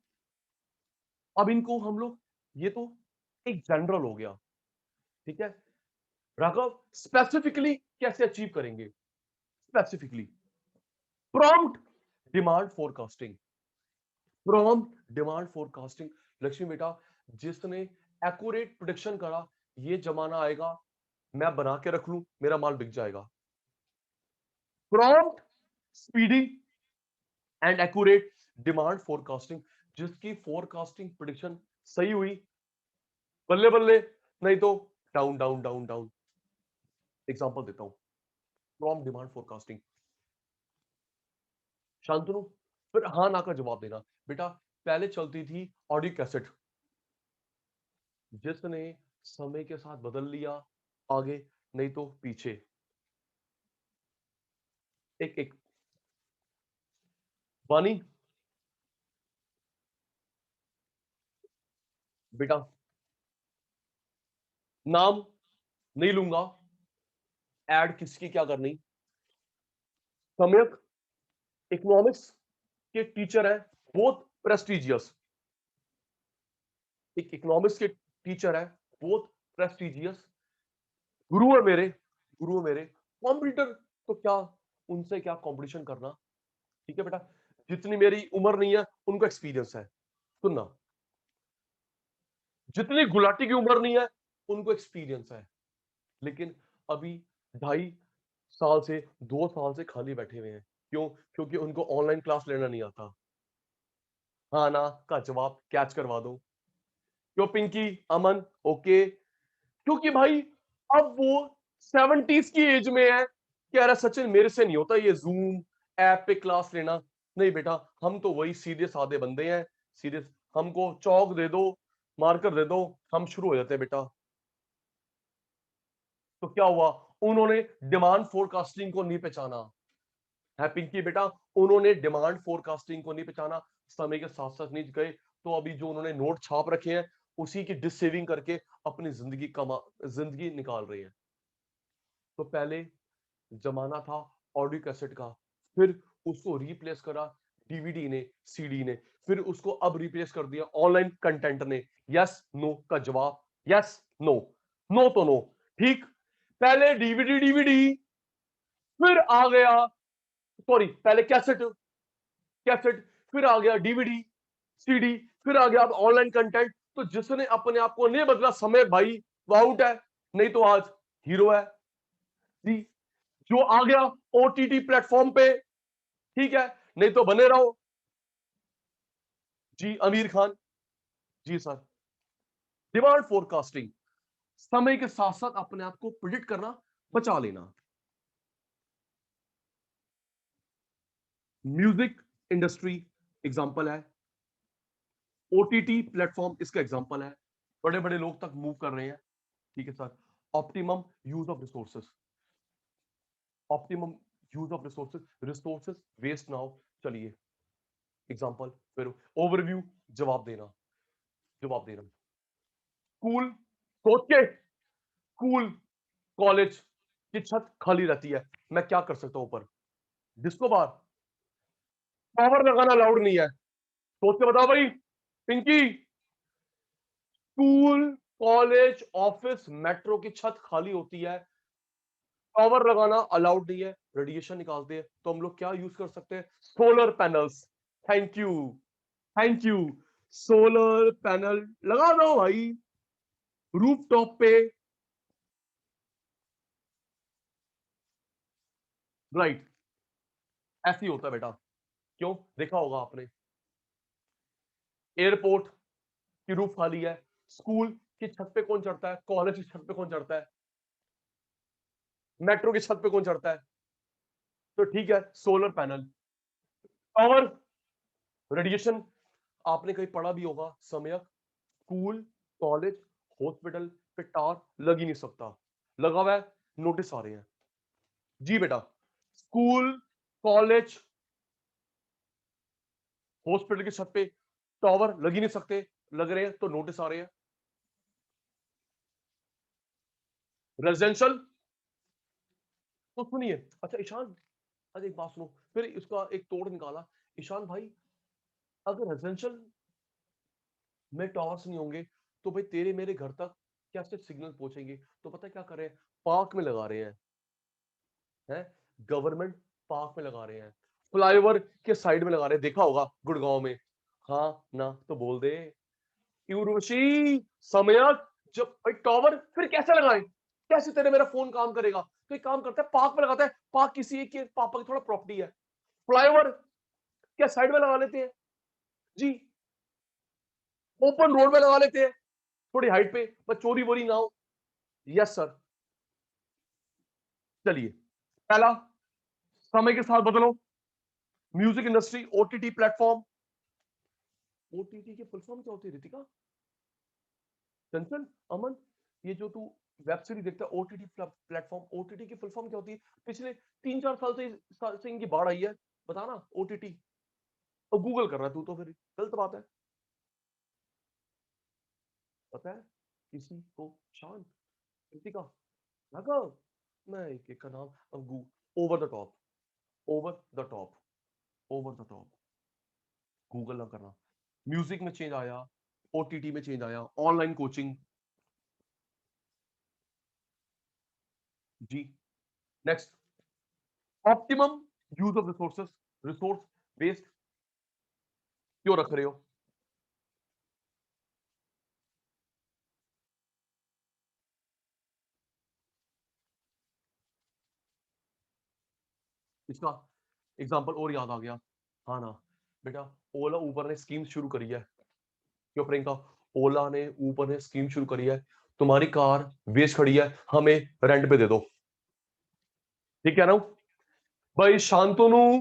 अब इनको हम लोग, ये तो एक जनरल हो गया, ठीक है राघव, स्पेसिफिकली कैसे अचीव करेंगे? Specifically prompt demand forecasting, prompt demand forecasting. Lakshmi बेटा, जिसने एक्यूरेट प्रोडिक्शन करा, ये जमाना आएगा मैं बना के रख लूं, मेरा माल बिक जाएगा। Prompt speedy, and accurate demand forecasting, जिसकी फोरकास्टिंग प्रिडिक्शन सही हुई, बल्ले बल्ले, नहीं तो down down down down. Example देता हूं फ्रॉम डिमांड फोरकास्टिंग। शांतनु, फिर हाँ ना का जवाब देना। बेटा पहले चलती थी ऑडियो कैसेट, जिसने समय के साथ बदल लिया आगे, नहीं तो पीछे। एक एक वानी, बेटा नाम नहीं लूंगा, ऐड किसकी क्या करनी। सम्यक इकोनॉमिक्स के टीचर है, बहुत प्रेस्टिजियस। एक इकोनॉमिक्स के टीचर है, बहुत प्रेस्टिजियस, गुरु है मेरे, गुरु है मेरे। कॉम्पिटिटर तो क्या, उनसे क्या कंपटीशन करना। ठीक है बेटा, जितनी मेरी उम्र नहीं है उनको एक्सपीरियंस है। सुनना, जितनी गुलाटी की उम्र नहीं है उनको एक्सपीरियंस है, लेकिन अभी 2.5 साल से 2 साल से खाली बैठे हुए हैं। क्यों? क्योंकि उनको ऑनलाइन क्लास लेना नहीं आता। हाँ ना का जवाब कैच करवा दो। क्यों पिंकी, अमन, ओके? क्योंकि भाई अब वो 70s की एज में है, कह रहा सचिन मेरे से नहीं होता ये जूम ऐप पे क्लास लेना। नहीं बेटा, हम तो वही सीधे साधे बंदे हैं, सीधे। हमको चौक दे दो, मार्कर दे दो, हम शुरू हो जाते हैं बेटा। तो क्या हुआ, उन्होंने डिमांड फोरकास्टिंग को नहीं पहचाना है पिंकी बेटा, उन्होंने डिमांड फोरकास्टिंग को नहीं पहचाना, समय के साथ साथ नहीं गए। तो अभी जो उन्होंने नोट छाप रखे हैं उसी की डिसेविंग करके अपनी जिंदगी निकाल रहे हैं। तो पहले जमाना था ऑडियो कैसेट का, फिर उसको रिप्लेस करा डीवीडी ने, सीडी ने, फिर उसको अब रिप्लेस कर दिया ऑनलाइन कंटेंट ने। यस नो का जवाब, यस नो, नो तो नो। ठीक, पहले डीवीडी डीवीडी, फिर आ गया, सॉरी पहले कैसेट, कैसेट, फिर आ गया डीवीडी सीडी, फिर आ गया अब ऑनलाइन कंटेंट। तो जिसने अपने आप को नहीं बदला समय भाई, वो आउट है, नहीं तो आज हीरो है जी। जो आ गया ओटीटी प्लेटफॉर्म पे, ठीक है, नहीं तो बने रहो जी। आमिर खान जी सर। डिमांड फोरकास्टिंग, समय के साथ साथ अपने आप को प्रिडिक्ट करना, बचा लेना। म्यूजिक इंडस्ट्री एग्जांपल है, ओटीटी प्लेटफॉर्म इसका एग्जांपल है, बड़े बड़े लोग तक मूव कर रहे हैं। ठीक है sir. Optimum use of resources, optimum use of resources, resources waste now. चलिए एग्जांपल, फिर ओवरव्यू, जवाब देना, जवाब देना। स्कूल, सोच के, स्कूल कॉलेज की छत खाली रहती है, मैं क्या कर सकता हूं ऊपर? डिस्को बार, पावर लगाना अलाउड नहीं है। सोच के बताओ भाई पिंकी। स्कूल कॉलेज ऑफिस मेट्रो की छत खाली होती है, पावर लगाना अलाउड नहीं है, रेडिएशन निकालते हैं, तो हम लोग क्या यूज कर सकते हैं? Solar panels. Thank you, thank you. Solar panel लगा दो भाई रूफ टॉप पे। राइट, ऐसे ही होता है बेटा। क्यों? देखा होगा आपने, एयरपोर्ट की रूफ खाली है, स्कूल की छत पे कौन चढ़ता है? कॉलेज की छत पे कौन चढ़ता है? मेट्रो की छत पे कौन चढ़ता है? तो ठीक है, सोलर पैनल। पावर, रेडिएशन, आपने कहीं पढ़ा भी होगा समय, स्कूल कॉलेज हॉस्पिटल पे टावर लग ही नहीं सकता, लगा हुआ है, नोटिस आ रहे हैं जी बेटा। स्कूल कॉलेज हॉस्पिटल की छत पे टावर लग ही नहीं सकते, लग रहे हैं तो नोटिस आ रहे हैं। रेजिडेंशियल, तो सुनिए, अच्छा ईशान, अच्छा एक बात सुनो, फिर इसका एक तोड़ निकाला। ईशान भाई, अगर रेजिडेंशियल में टावर्स नहीं होंगे तो भाई तेरे मेरे घर तक कैसे सिग्नल पहुंचेंगे? तो पता है क्या कर रहे हैं? पार्क में लगा रहे हैं, गवर्नमेंट पार्क में लगा रहे हैं, फ्लाईओवर के साइड में लगा रहे हैं, देखा होगा गुड़गांव में। हाँ ना तो बोल दे। उर्वशी, समयक, जब भाई टावर फिर कैसे लगाएं? कैसे तेरे मेरा फोन काम करेगा? तो एक काम करता है, पार्क में लगाता है, पार्क किसी एक के पापा की थोड़ा प्रॉपर्टी है, फ्लाईओवर क्या साइड में लगा लेते हैं जी, ओपन रोड में लगा लेते हैं, थोड़ी हाइट पे, बस चोरी वोरी ना हो। Yes sir. चलिए, पहला, समय के साथ बदलो। Music industry, OTT platform. OTT के फुल फॉर्म क्या होती है रितिका, चंचल, अमन? ये जो तू वेब सीरीज देखता है ओटीटी प्लेटफॉर्म, ओटीटी की फुल फॉर्म क्या होती है? पिछले 3-4 साल से इनकी बाढ़ आई है, बताना ओटीटी। और गूगल कर रहा है तू तो, फिर गलत बात है। पता है किसी को? शांत, रितिका, राघव, मैं एक एक का नाम अब over the top, over the top, over the top, Google ना करना। म्यूजिक में चेंज आया, ओटीटी में चेंज आया, ऑनलाइन कोचिंग। जी, next, optimum use of resources, resource waste क्यों रख रहे हो? इसका एग्जांपल और याद आ गया। हाँ ना बेटा, ओला ऊबर ने स्कीम शुरू करी है, क्यों प्रियंका? ओला ने ऊबर ने स्कीम शुरू करी है, तुम्हारी कार वेस्ट खड़ी है, हमें रेंट पे दे दो। ठीक कह रहा हूं भाई शांतनु?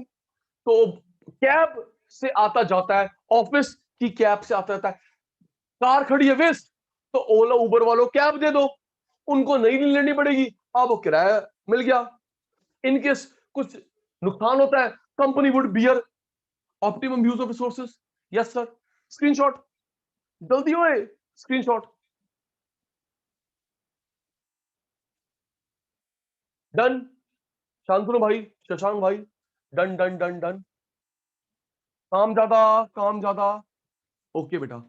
तो कैब से आता जाता है, ऑफिस की कैब से आता जाता है, कार खड़ी है वेस्ट, तो ओला उबर वालों कैब दे दो, उनको नई नहीं लेनी पड़ेगी, अब वो किराया मिल गया। इनकेस कुछ नुकसान होता है, company would bear optimum use of resources. Yes sir. Screenshot, जल्दी होए, स्क्रीनशॉट। डन, शांतनु भाई, शशांक भाई, डन डन डन डन। काम ज्यादा, काम ज्यादा। ओके बेटा।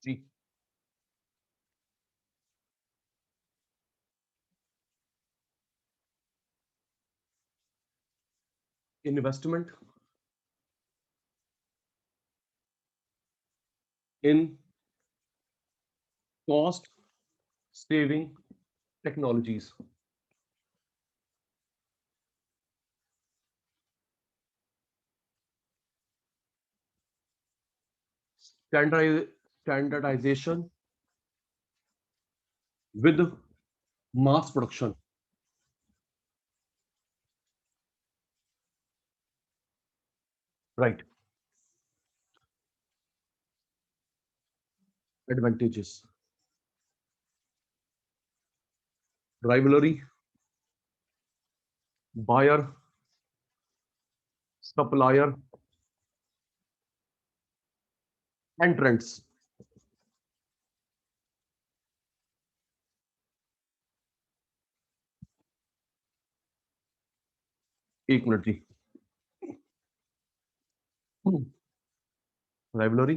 जी, investment in cost saving technologies. Standardisation with mass production. Right, advantages, rivalry, buyer, supplier, entrants. एक मिनट जी। राइवलरी,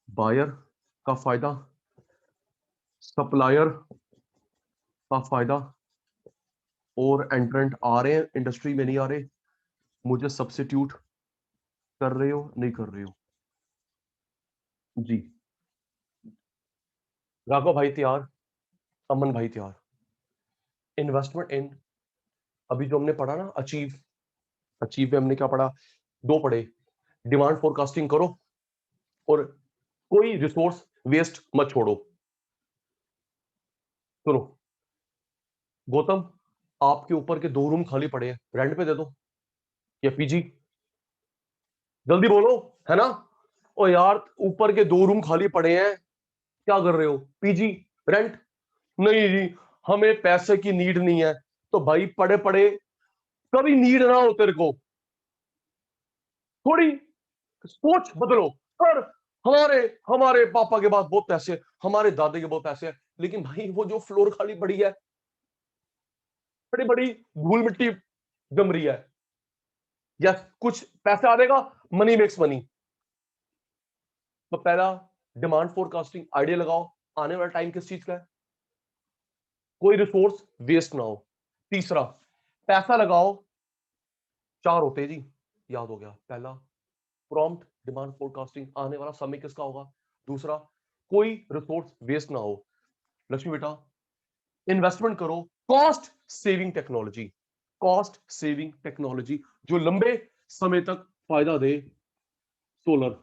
बायर का फायदा, सप्लायर का फायदा, और एंट्रेंट आ रहे हैं इंडस्ट्री में नहीं आ रहे, मुझे सब्सिट्यूट कर रहे हो नहीं कर रहे हो। जी, राघव भाई तैयार, अमन भाई तैयार। इन्वेस्टमेंट इन, अभी जो हमने पढ़ा ना अचीव, अचीव में हमने क्या पढ़ा? दो पढ़े, डिमांड फोरकास्टिंग करो और कोई रिसोर्स वेस्ट मत छोड़ो। सुनो गौतम, आपके ऊपर के 2 रूम खाली पड़े हैं, रेंट पे दे दो या पीजी, जल्दी बोलो, है ना? ओ यार, ऊपर के 2 रूम खाली पड़े हैं, क्या कर रहे हो? PG, rent? नहीं जी, हमें पैसे की नीड नहीं है। तो भाई पड़े पड़े, कभी नीड ना हो तेरे को, थोड़ी सोच बदलो। और हमारे हमारे पापा के पास बहुत पैसे, हमारे दादे के बहुत पैसे हैं, लेकिन भाई वो जो फ्लोर खाली पड़ी है, बड़ी बड़ी धूल मिट्टी जम रही है, या कुछ पैसे आ देगा, मनी मेक्स मनी। तो पहला, डिमांड फोरकास्टिंग आइडिया लगाओ, आने वाला टाइम किस चीज का है? कोई रिसोर्स वेस्ट ना हो। तीसरा, पैसा लगाओ, 4 होते हैं जी, याद हो गया। पहला, प्रॉम्प्ट डिमांड फोरकास्टिंग, आने वाला समय किसका होगा। दूसरा, कोई रिसोर्स वेस्ट ना हो। लक्ष्मी बेटा, इन्वेस्टमेंट करो cost saving technology, cost saving technology जो लंबे समय तक फायदा दे। सोलर,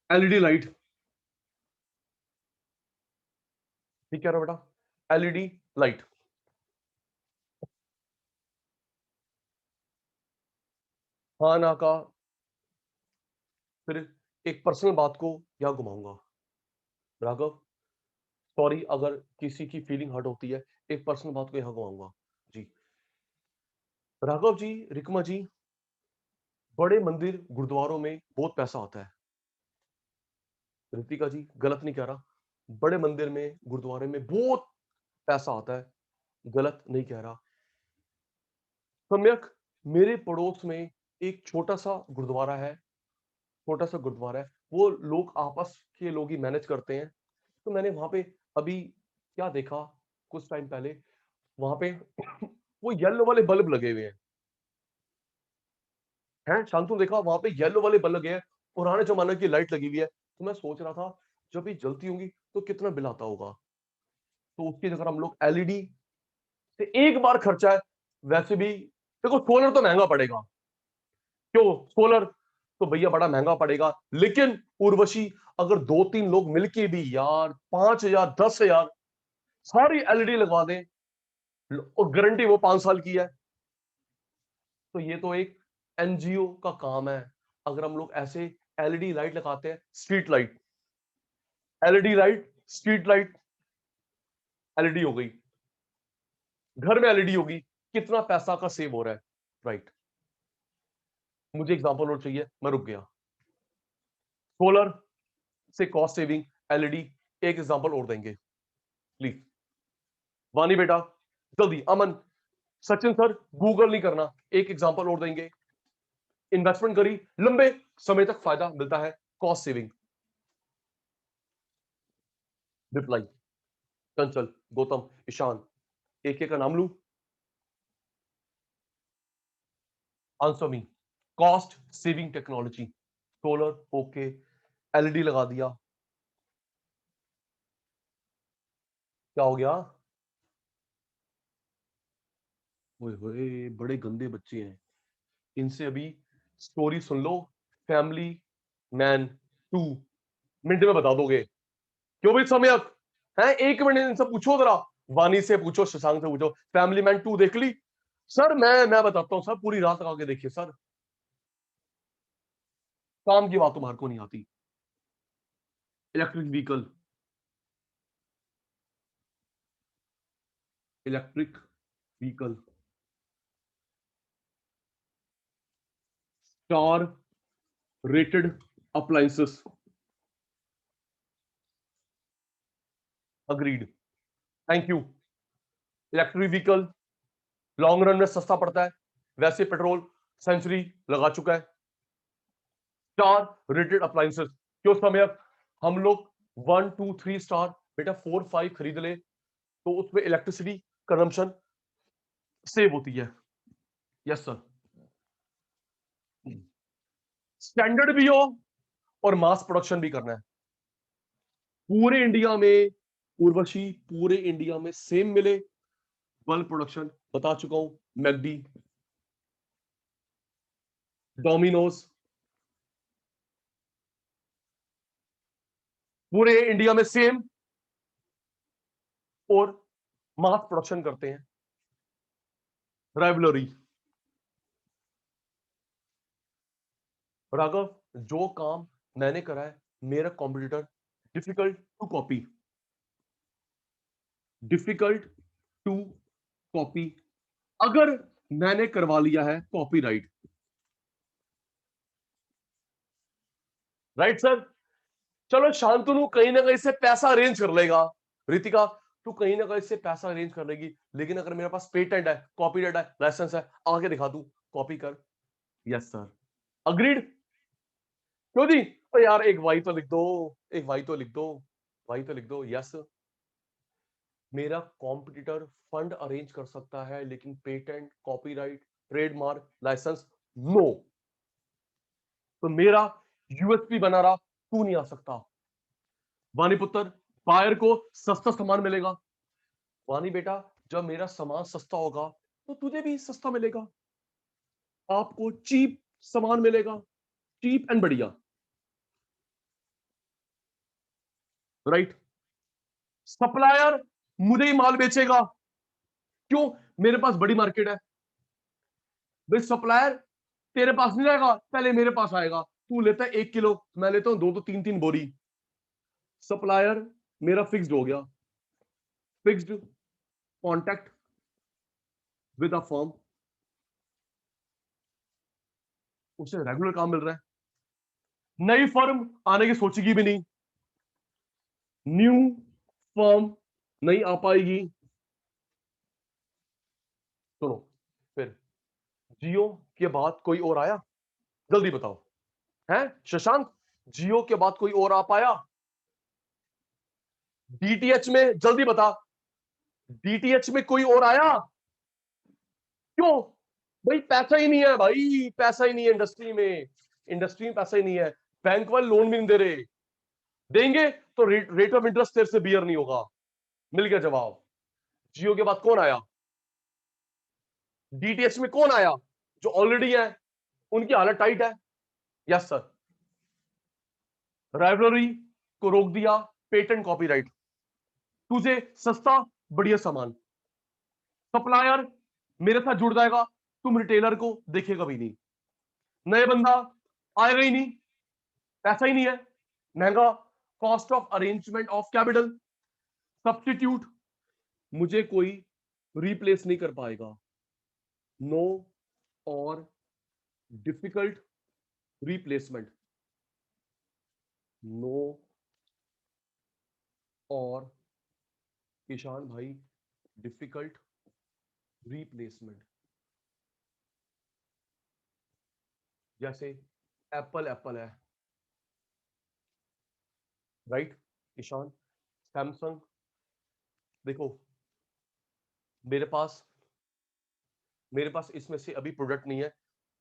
एलईडी लाइट, ठीक कह रहा बेटा, एलईडी लाइट। हाँ ना का, फिर एक पर्सनल बात को यहां घुमाऊंगा। राघव, सॉरी अगर किसी की फीलिंग हर्ट होती है, एक पर्सनल बात को यहां घुमाऊंगा जी। राघव जी, रिकमा जी, बड़े मंदिर गुरुद्वारों में बहुत पैसा आता है। रितिका जी, गलत नहीं कह रहा, बड़े मंदिर में गुरुद्वारे में बहुत पैसा आता है, गलत नहीं कह रहा। सम्यक, मेरे पड़ोस में एक छोटा सा गुरुद्वारा है, छोटा सा गुरुद्वारा है, वो लोग आपस के लोग ही मैनेज करते हैं। तो मैंने वहां पे अभी क्या देखा, कुछ टाइम पहले वहां पे वो येलो वाले बल्ब लगे हुए हैं शांतु, देखा वहां पे येलो वाले बल्ब लगे हैं, पुराने जमाने की लाइट लगी हुई है। तो मैं सोच रहा था जब ये जलती होंगी तो कितना बिल आता होगा। तो उसकी जगह हम लोग एलईडी से एक बार खर्चा है, वैसे भी देखो सोलर तो महंगा पड़ेगा, क्यों सोलर तो भैया बड़ा महंगा पड़ेगा, लेकिन उर्वशी अगर 2-3 लोग मिलके भी यार 5,000 10,000 सारी एलईडी लगवा दें और गारंटी वो 5 साल की है, तो ये तो एक एनजीओ का काम है। अगर हम लोग ऐसे एलईडी लाइट लगाते हैं, street light, LED light, street light, LED हो गई, घर में एलईडी होगी, कितना पैसा का सेव हो रहा है। राइट, मुझे एग्जांपल और चाहिए, मैं रुक गया। सोलर से कॉस्ट सेविंग, एलईडी, एक एग्जांपल और देंगे प्लीज। वानी बेटा जल्दी, अमन, सचिन सर गूगल नहीं करना, एक एग्जांपल और देंगे। इन्वेस्टमेंट करी, लंबे समय तक फायदा मिलता है, कॉस्ट सेविंग। रिप्लाई, चंचल, गौतम, ईशान, एक एक का नाम लू। Answer me, cost saving technology, solar okay, LED लगा दिया, क्या हो गया। ओए होए, बड़े गंदे बच्चे हैं, इनसे अभी स्टोरी सुन लो, फैमिली मैन 2, मिनट में बता दोगे। क्यों भाई समय है, 1 मिनट इनसे पूछो जरा, वानी से पूछो, शशांक से पूछो, फैमिली मैन 2 देख ली। सर मैं बताता हूँ सर, पूरी रात लगा के देखिए सर, काम की बात तुम्हारे को नहीं आती। Electric vehicle, electric vehicle, star rated appliances, agreed, thank you. Electric vehicle long run में सस्ता पड़ता है, वैसे पेट्रोल सेंचुरी लगा चुका है। स्टार रेटेड अप्लायंसेस, क्यों समय हम लोग 1 2 3 स्टार बेटा 4 5 खरीद ले तो उसमें इलेक्ट्रिसिटी कंजम्पशन सेव होती है। यस सर, स्टैंडर्ड भी हो और मास प्रोडक्शन भी करना है पूरे इंडिया में। उर्वशी, पूरे इंडिया में सेम मिले, बल्ब प्रोडक्शन बता चुका हूं, मैगडी, डोमिनोज, पूरे इंडिया में सेम और मास प्रोडक्शन करते हैं। राइवलरी, राघव, जो काम मैंने करा है, मेरा competitor difficult to copy, difficult to copy, अगर मैंने करवा लिया है कॉपीराइट। राइट सर, चलो शांतनु कहीं ना कहीं से पैसा अरेंज कर लेगा, रितिका तू कहीं ना कहीं से पैसा अरेंज कर लेगी, लेकिन अगर मेरे पास पेटेंट है, कॉपीराइट है, लाइसेंस है, आके दिखा दू, कॉपी कर। यस सर, अग्रीड, क्यों जी, तो यार एक वाई तो लिख दो, एक वाई तो लिख दो, वाई तो लिख दो। यस, मेरा कॉम्पिटिटर फंड अरेंज कर सकता है, लेकिन patent, copyright, trademark, licence no. तो मेरा यूएसपी बना रहा, तू नहीं आ सकता। वानी पुत्र, बायर को सस्ता सामान मिलेगा। वानी बेटा, जब मेरा सामान सस्ता होगा तो तुझे भी सस्ता मिलेगा, आपको चीप सामान मिलेगा, चीप एंड बढ़िया, राइट। सप्लायर मुझे ही माल बेचेगा, क्यों? मेरे पास बड़ी मार्केट है। भाई सप्लायर तेरे पास नहीं आएगा, पहले मेरे पास आएगा। तू लेता है 1 किलो, मैं लेता हूं 2 तो 3 बोरी। सप्लायर मेरा फिक्स्ड हो गया, fixed contact with a firm, उसे रेगुलर काम मिल रहा है। नई फर्म आने की सोचेगी भी नहीं, न्यू फर्म नहीं आ पाएगी। सुनो, फिर जियो के बाद कोई और आया? जल्दी बताओ, है शशांक? जियो के बाद कोई और आ पाया? डीटीएच में, जल्दी बता, डीटीएच में कोई और आया? क्यों? भाई पैसा ही नहीं है, भाई पैसा ही नहीं है इंडस्ट्री में, इंडस्ट्री में पैसा ही नहीं है। बैंक वाले लोन भी नहीं दे रहे, देंगे तो रेट ऑफ इंटरेस्ट तेरे से बियर नहीं होगा। मिल गया जवाब। जियो के बाद कौन आया? डीटीएच में कौन आया? जो ऑलरेडी है, उनकी हालत टाइट है। Yes sir. राइवलरी को रोक दिया, पेटेंट, कॉपीराइट, तुझे सस्ता बढ़िया सामान। सप्लायर मेरे साथ जुड़ जाएगा, तुम रिटेलर को देखेगा भी नहीं। नए बंदा आएगा ही नहीं, पैसा ही नहीं है, महंगा, cost of arrangement of capital, substitute, मुझे कोई रिप्लेस नहीं कर पाएगा। नो और डिफिकल्ट रिप्लेसमेंट, नो और ईशान भाई डिफिकल्ट रिप्लेसमेंट। जैसे एप्पल एप्पल है, राइट ईशान? सैमसंग, देखो मेरे पास मेरे पास इसमें से अभी प्रोडक्ट नहीं है,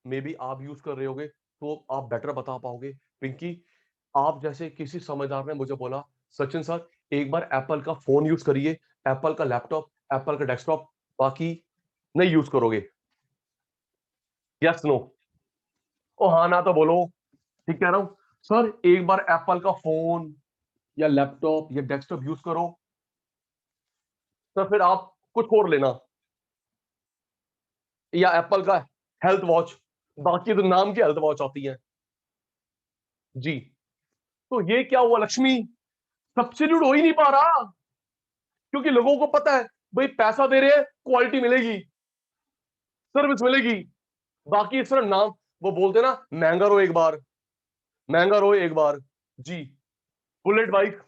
मे बी आप यूज कर रहे होगे तो आप बेटर बता पाओगे। पिंकी, आप जैसे किसी समझदार ने मुझे बोला, सचिन सर एक बार एप्पल का फोन यूज करिए, एप्पल का लैपटॉप, एप्पल का डेस्कटॉप, बाकी नहीं यूज करोगे। Yes no? ओ हाँ ना तो बोलो। ठीक कह रहा हूं सर, एक बार एप्पल का फोन या लैपटॉप या डेस्कटॉप यूज करो, तो फिर आप कुछ और लेना, या एप्पल का हेल्थ वॉच, बाकी तो नाम की हेल्थ वॉच आती है। जी। तो ये क्या हुआ लक्ष्मी, सब्सिट्यूट हो ही नहीं पा रहा, क्योंकि लोगों को पता है भाई पैसा दे रहे हैं, क्वालिटी मिलेगी, सर्विस मिलेगी, बाकी इस तरह नाम, वो बोलते ना महंगा रो एक बार, महंगा रो एक बार। जी। बुलेट बाइक,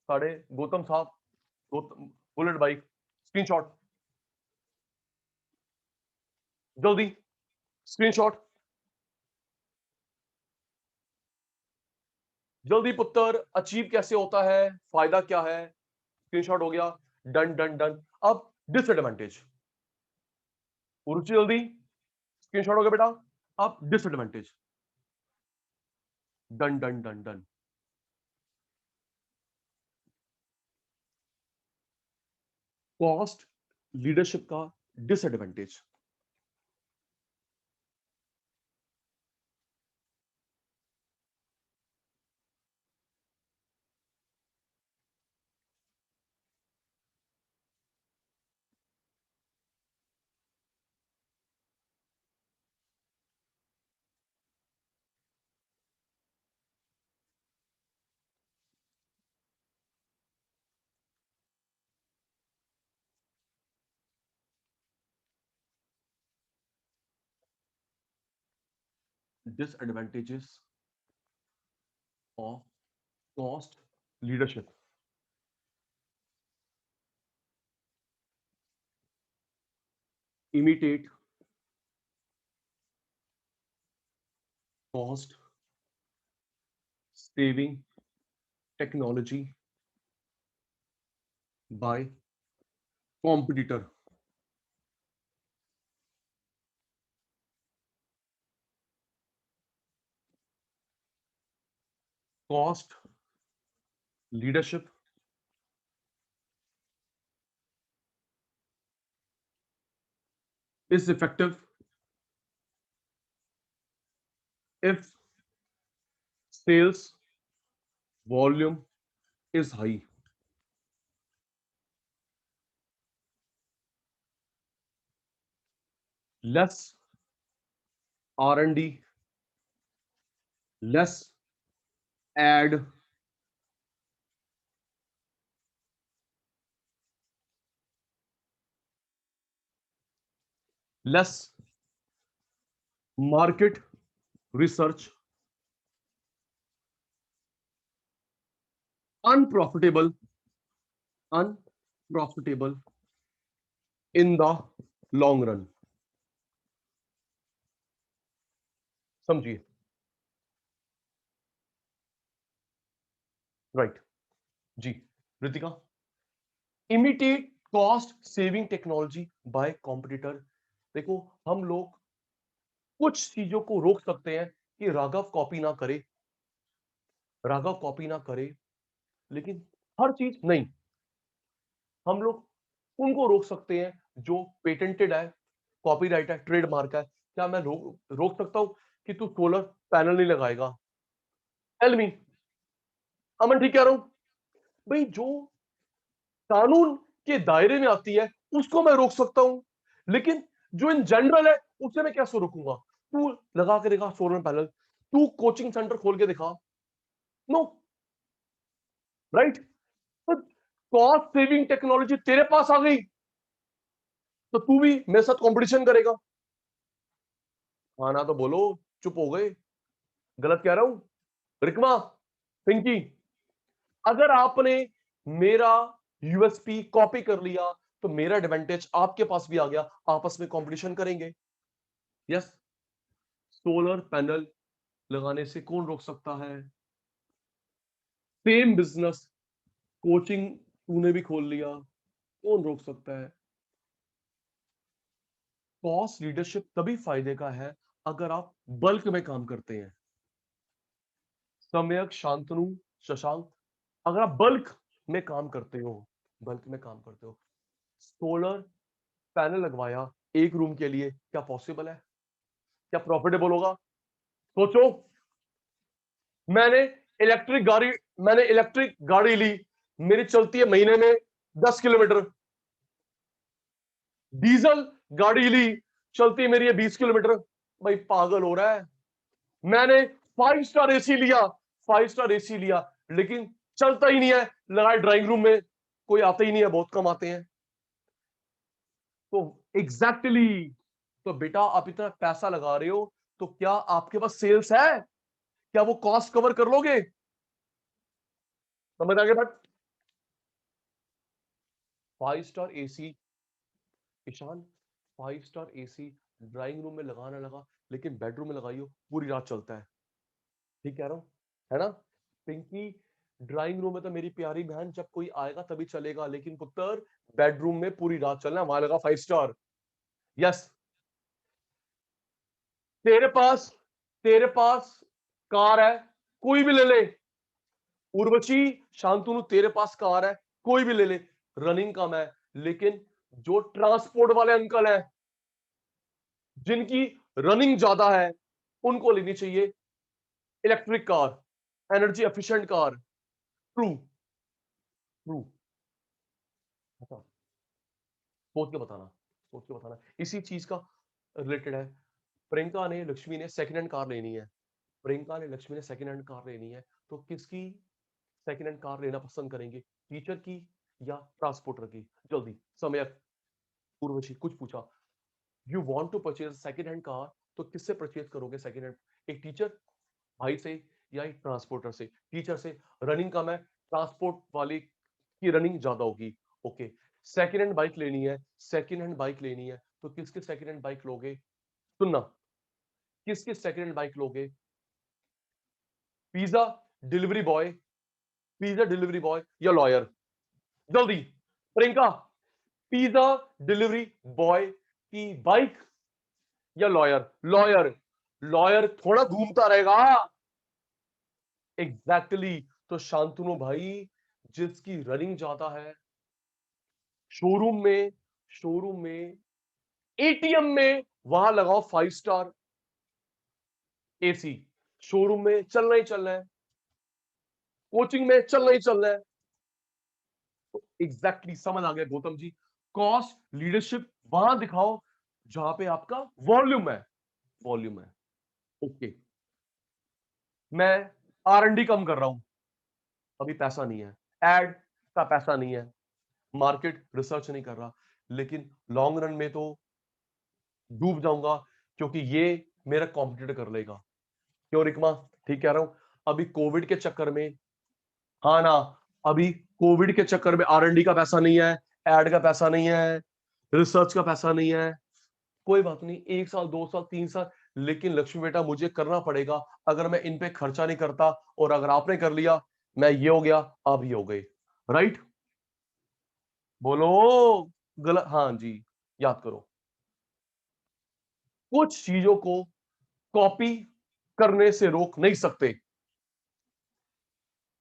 साढ़े गौतम साहब, गौतम, बुलेट बाइक, स्क्रीनशॉट, जल्दी स्क्रीनशॉट, जल्दी पुत्र, अचीव कैसे होता है, फायदा क्या है? स्क्रीनशॉट हो गया, डन डन डन। अब डिसएडवांटेज, रुचि जल्दी, स्क्रीनशॉट हो गया बेटा। अब disadvantage, done done done done. Cost leadership का disadvantage, disadvantages of cost leadership. Imitate cost saving technology by competitor. Cost leadership is effective if sales volume is high. Less R&D, less ad, less market research, unprofitable, unprofitable in the long run. समझिए, right जी। Ritika, imitate cost saving technology by competitor. देखो, हम लोग कुछ चीजों को रोक सकते हैं कि राघव कॉपी ना करे, राघव कॉपी ना करे, लेकिन हर चीज नहीं। हम लोग उनको रोक सकते हैं जो पेटेंटेड है, कॉपीराइट है, ट्रेडमार्क है। क्या मैं रोक सकता हूं कि तू सोलर पैनल नहीं लगाएगा? टेल मी, अमन ठीक कह रहा हूं भाई? जो कानून के दायरे में आती है उसको मैं रोक सकता हूं, लेकिन जो इन जनरल है उसे मैं कैसे रोकूंगा? तू लगा के दिखा सोलर पैनल, तू कोचिंग सेंटर खोल के दिखा, no, right? Cost saving technology तेरे पास आ गई तो तू भी मेरे साथ कंपटीशन करेगा। हाँ ना तो बोलो, चुप हो गए, गलत कह रहा हूं? रिकमा, पिंकी, अगर आपने मेरा यूएसपी कॉपी कर लिया तो मेरा एडवांटेज आपके पास भी आ गया, आपस में कंपटीशन करेंगे। यस, सोलर पैनल लगाने से कौन रोक सकता है? सेम बिजनेस, कोचिंग तूने भी खोल लिया, कौन रोक सकता है? कॉस्ट लीडरशिप तभी फायदे का है अगर आप बल्क में काम करते हैं। सम्यक, शांतनु, शशांक, अगर आप बल्क में काम करते हो, बल्क में काम करते हो, सोलर पैनल लगवाया एक रूम के लिए, क्या पॉसिबल है? क्या प्रॉफिटेबल होगा? सोचो। मैंने मैंने इलेक्ट्रिक गाड़ी ली, मेरी चलती है महीने में 10 किलोमीटर। डीजल गाड़ी ली, चलती है मेरी है 20 किलोमीटर। भाई पागल हो रहा है? मैंने 5 स्टार एसी लिया, 5 स्टार एसी लिया, लेकिन चलता ही नहीं है, लगाए ड्राइंग रूम में, कोई आता ही नहीं है, बहुत कम आते हैं। तो एग्जैक्टली exactly, तो बेटा आप इतना पैसा लगा रहे हो तो क्या आपके पास सेल्स है? क्या वो कॉस्ट कवर कर लोगे? समझ आ गया बात? 5 star AC, Ishan, 5 star AC drawing room में लगाना लगा, लेकिन बेडरूम में लगाइयो पूरी रात चलता है। ठीक कह रहा हूं, है ना? पिंकी, ड्राइंग रूम में तो मेरी प्यारी बहन जब कोई आएगा तभी चलेगा, लेकिन पुत्र बेडरूम में पूरी रात चलना, वहां लगा 5 स्टार। यस, तेरे पास तेरे पास कार है, कोई भी ले ले। उर्वशी, शांतनु, तेरे पास कार है, कोई भी ले ले, रनिंग कम है, लेकिन जो ट्रांसपोर्ट वाले अंकल हैं जिनकी रनिंग ज्यादा है उनको लेनी चाहिए electric car, energy efficient car. True, true, सोच के बताना, सोच के बताना, इसी चीज का रिलेटेड है। प्रियंका ने लक्ष्मी ने सेकंड हैंड कार लेनी है, प्रियंका ने लक्ष्मी ने सेकंड हैंड कार लेनी है, तो किसकी सेकंड हैंड कार लेना पसंद करेंगे, टीचर की या ट्रांसपोर्टर की? जल्दी समय। उर्वशी कुछ पूछा, you want to purchase second hand car, तो किससे परचेज करोगे सेकंड हैंड? एक टीचर भाई से या एक ट्रांसपोर्टर से? टीचर से, रनिंग कम है, ट्रांसपोर्ट वाली की रनिंग ज्यादा होगी। ओके, सेकंड हैंड बाइक लेनी है, सेकंड हैंड बाइक लेनी है, तो किसके सेकंड हैंड बाइक लोगे? सुनना, किसके सेकंड हैंड बाइक लोगे? Pizza delivery boy, pizza delivery boy या लॉयर? जल्दी, प्रियंका, पिज्जा डिलीवरी बॉय की बाइक या लॉयर? लॉयर। लॉयर थोड़ा घूमता रहेगा। Exactly exactly. तो शांतनु भाई, जिसकी रनिंग ज्यादा है, शोरूम में एटीएम में, वहां लगाओ 5 स्टार एसी। शोरूम में चलना ही चलना है, कोचिंग में चलना ही चलना है। तो एग्जैक्टली समझ आ गया गौतम जी। कॉस्ट लीडरशिप वहां दिखाओ जहां पे आपका वॉल्यूम है। वॉल्यूम है। ओके। मैं R&D कम कर रहा हूं, अभी पैसा नहीं है, एड का पैसा नहीं है, मार्केट रिसर्च नहीं कर रहा, लेकिन लॉन्ग रन में तो डूब जाऊंगा, क्योंकि ये मेरा कॉम्पिटिटर कर लेगा। क्यों रिकमा? ठीक कह रहा हूं। अभी कोविड के चक्कर में, हाँ ना, अभी कोविड के चक्कर में R&D का पैसा नहीं है, एड का पैसा नहीं है, रिसर्च का पैसा नहीं है। कोई बात नहीं, 1 साल 2 साल 3 साल, लेकिन लक्ष्मी बेटा मुझे करना पड़ेगा। अगर मैं इन पे खर्चा नहीं करता, और अगर आपने कर लिया, मैं ये हो गया, आप ये हो गए। राइट? बोलो। गलत? हाँ जी। याद करो, कुछ चीजों को कॉपी करने से रोक नहीं सकते।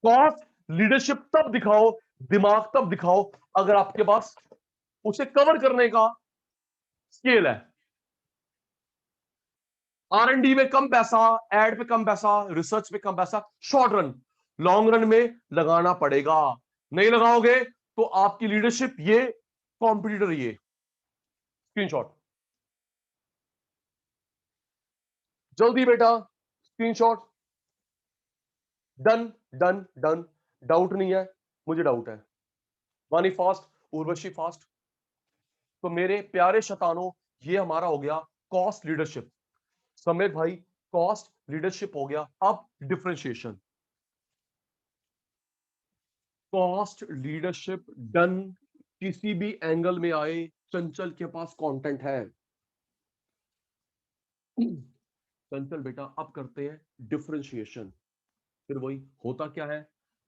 कॉस्ट लीडरशिप तब दिखाओ, दिमाग तब दिखाओ, अगर आपके पास उसे कवर करने का स्केल है। R&D में कम पैसा, एड पे कम पैसा, रिसर्च पे कम पैसा, शॉर्ट रन। लॉन्ग रन में लगाना पड़ेगा। नहीं लगाओगे तो आपकी लीडरशिप ये, कॉम्पिटिटर ये। स्क्रीनशॉट जल्दी बेटा, screenshot. Done done done. Doubt नहीं है? मुझे डाउट है। वानी फास्ट, उर्वशी फास्ट। तो मेरे प्यारे शतानों, ये हमारा हो गया कॉस्ट लीडरशिप। समेत भाई, कॉस्ट लीडरशिप हो गया। अब डिफरेंशिएशन। Cost leadership done. किसी भी एंगल में आए, चंचल के पास कंटेंट है। चंचल बेटा, अब करते हैं डिफरेंशिएशन। फिर वही होता क्या है,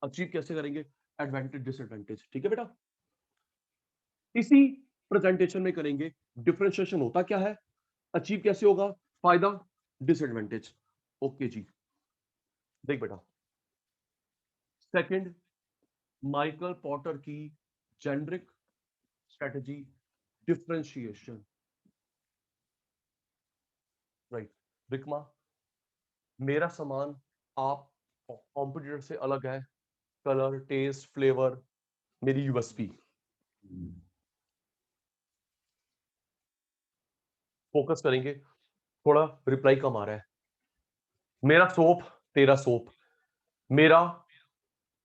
अचीव कैसे करेंगे, एडवांटेज डिसएडवांटेज। ठीक है बेटा, इसी प्रेजेंटेशन में करेंगे। डिफरेंशिएशन होता क्या है, अचीव कैसे होगा, फायदा डिसएडवांटेज। ओके जी। देख बेटा, सेकंड, माइकल पॉटर की जेनरिक स्ट्रेटजी, डिफरेंशिएशन। राइट। रिकमा, मेरा सामान आप कॉम्पिटिटर से अलग है, कलर, टेस्ट, फ्लेवर, मेरी यूएसपी। फोकस करेंगे। थोड़ा रिप्लाई कम आ रहा है। मेरा सोप, तेरा सोप, मेरा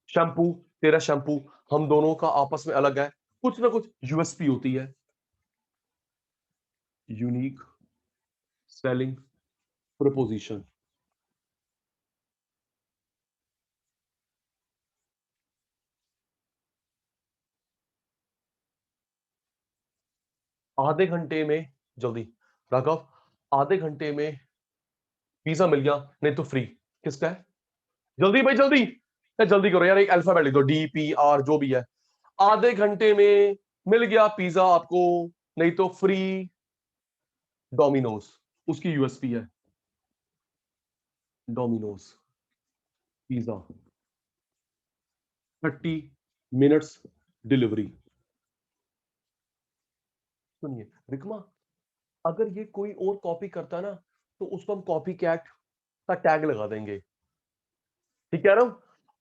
शैम्पू, तेरा शैम्पू, हम दोनों का आपस में अलग है, कुछ ना कुछ यूएसपी होती है। Unique selling proposition. आधे घंटे में, जल्दी राघव, आधे घंटे में पिज्जा मिल गया, नहीं तो फ्री। किसका है? जल्दी भाई जल्दी, जल्दी करो यार, एक अल्फाबेट लिख दो, DPR जो भी है। आधे घंटे में मिल गया पिज्जा आपको, नहीं तो फ्री। डोमिनोज, उसकी यूएसपी है। Domino's pizza, 30 minutes delivery. सुनिए रिकमा, अगर ये कोई और कॉपी करता ना, तो उसको हम कॉपी कैट का टैग लगा देंगे। ठीक है ना?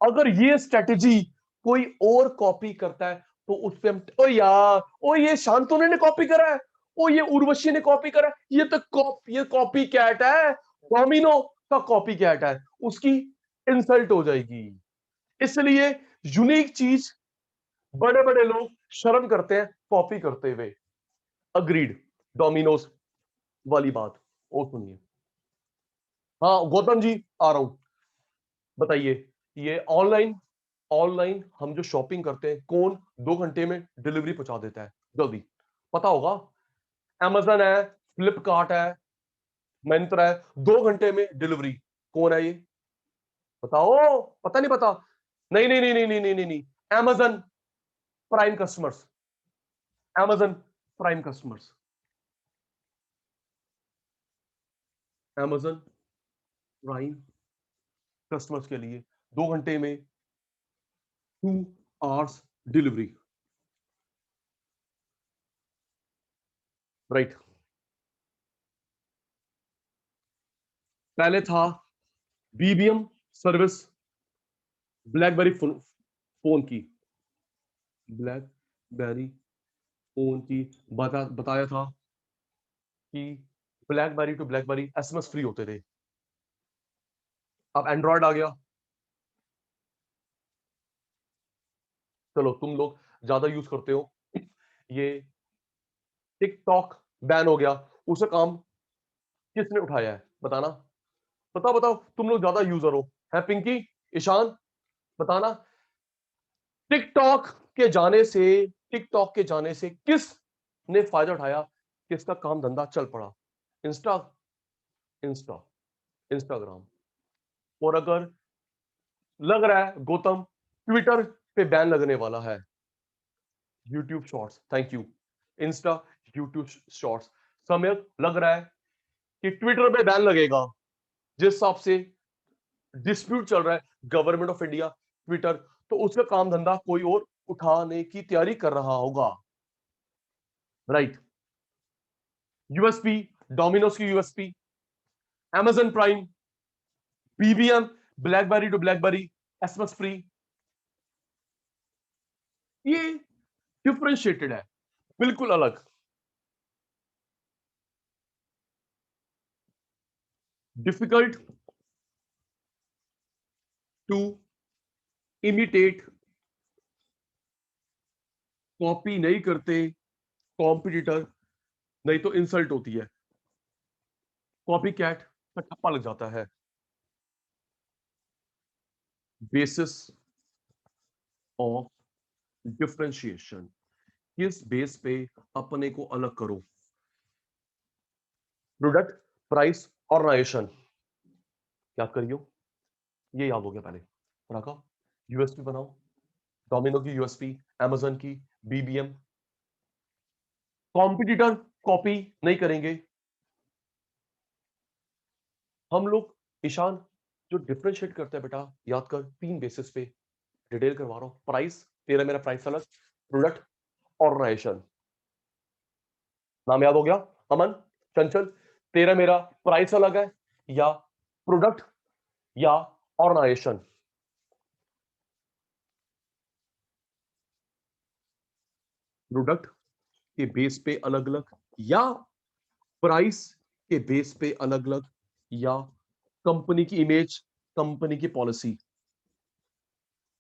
अगर ये स्ट्रेटेजी कोई और कॉपी करता है, तो उस पे हम, ओ यार, ओ ये शांतनु ने कॉपी करा है, ओ ये उर्वशी ने कॉपी करा है, ये कॉपी कैट है, डोमिनो का कॉपी कैट है, उसकी इंसल्ट हो जाएगी। इसलिए यूनिक चीज बड़े बड़े लोग शर्म करते हैं कॉपी करते हुए। अग्रीड। डोमिनोज वाली बात। और सुनिए, हाँ गौतम जी, आ रहा हूं। बताइए, ये ऑनलाइन, ऑनलाइन हम जो शॉपिंग करते हैं, कौन 2 घंटे में डिलीवरी पहुंचा देता है? जल्दी पता होगा। Amazon है, फ्लिपकार्ट है, मिंत्रा है, 2 घंटे में डिलीवरी। कौन है ये? बताओ। पता नहीं? पता नहीं? नहीं नहीं नहीं नहीं नहीं नहीं नहीं, Amazon prime customers. Amazon prime customers, Amazon prime customers के लिए 2 घंटे में 2 आवर्स डिलीवरी, राइट। पहले था BBM सर्विस, ब्लैकबेरी फोन की, ब्लैकबेरी फोन की बताया था कि BlackBerry to BlackBerry SMS free होते थे। अब एंड्रॉयड आ गया, चलो तुम लोग ज्यादा यूज करते हो, ये टिकटॉक बैन हो गया, उसका काम किसने उठाया है बताना, बताओ बताओ, तुम लोग ज्यादा यूजर हो, है पिंकी, ईशान, बताना। टिकटॉक के जाने से, टिकटॉक के जाने से किस ने फायदा उठाया, किसका काम धंधा चल पड़ा? Insta, Insta, Instagram. और अगर लग रहा है गौतम ट्विटर पे बैन लगने वाला है, YouTube shorts, thank you, Insta, YouTube shorts, समय लग रहा है कि ट्विटर पे बैन लगेगा, जिस हिसाब से डिस्प्यूट चल रहा है गवर्नमेंट ऑफ इंडिया ट्विटर, तो उसका काम धंधा कोई और उठाने की तैयारी कर रहा होगा, राइट। यूएसपी, डोमिनोज की USP, Amazon prime, BBM, BlackBerry to BlackBerry SMS free, ये डिफरेंशिएटेड है, बिल्कुल अलग। डिफिकल्ट टू इमिटेट, कॉपी नहीं करते कॉम्पिटिटर, नहीं तो इंसल्ट होती है, कॉपी कैट का ठप्पा लग जाता है। बेसिस ऑफ डिफरेंशिएशन, किस बेस पे अपने को अलग करो? प्रोडक्ट, प्राइस, ऑर्गेनाइजेशन, याद करियो, ये याद हो गया पहले, रखा। यूएसपी बनाओ, डोमिनो की यूएसपी, Amazon की, BBM, कॉम्पिटिटर कॉपी नहीं करेंगे हम लोग। ईशान, जो डिफरेंशिएट करते हैं बेटा, याद कर 3 बेसिस पे, डिटेल करवा रहा हूं। प्राइस, तेरा मेरा प्राइस अलग, प्रोडक्ट, ऑर्गेनाइजेशन, नाम याद हो गया? अमन, चंचल, तेरा मेरा प्राइस अलग है या प्रोडक्ट या ऑर्गेनाइजेशन? प्रोडक्ट के बेस पे अलग अलग, या प्राइस के बेस पे अलग अलग, या कंपनी की इमेज, कंपनी की पॉलिसी?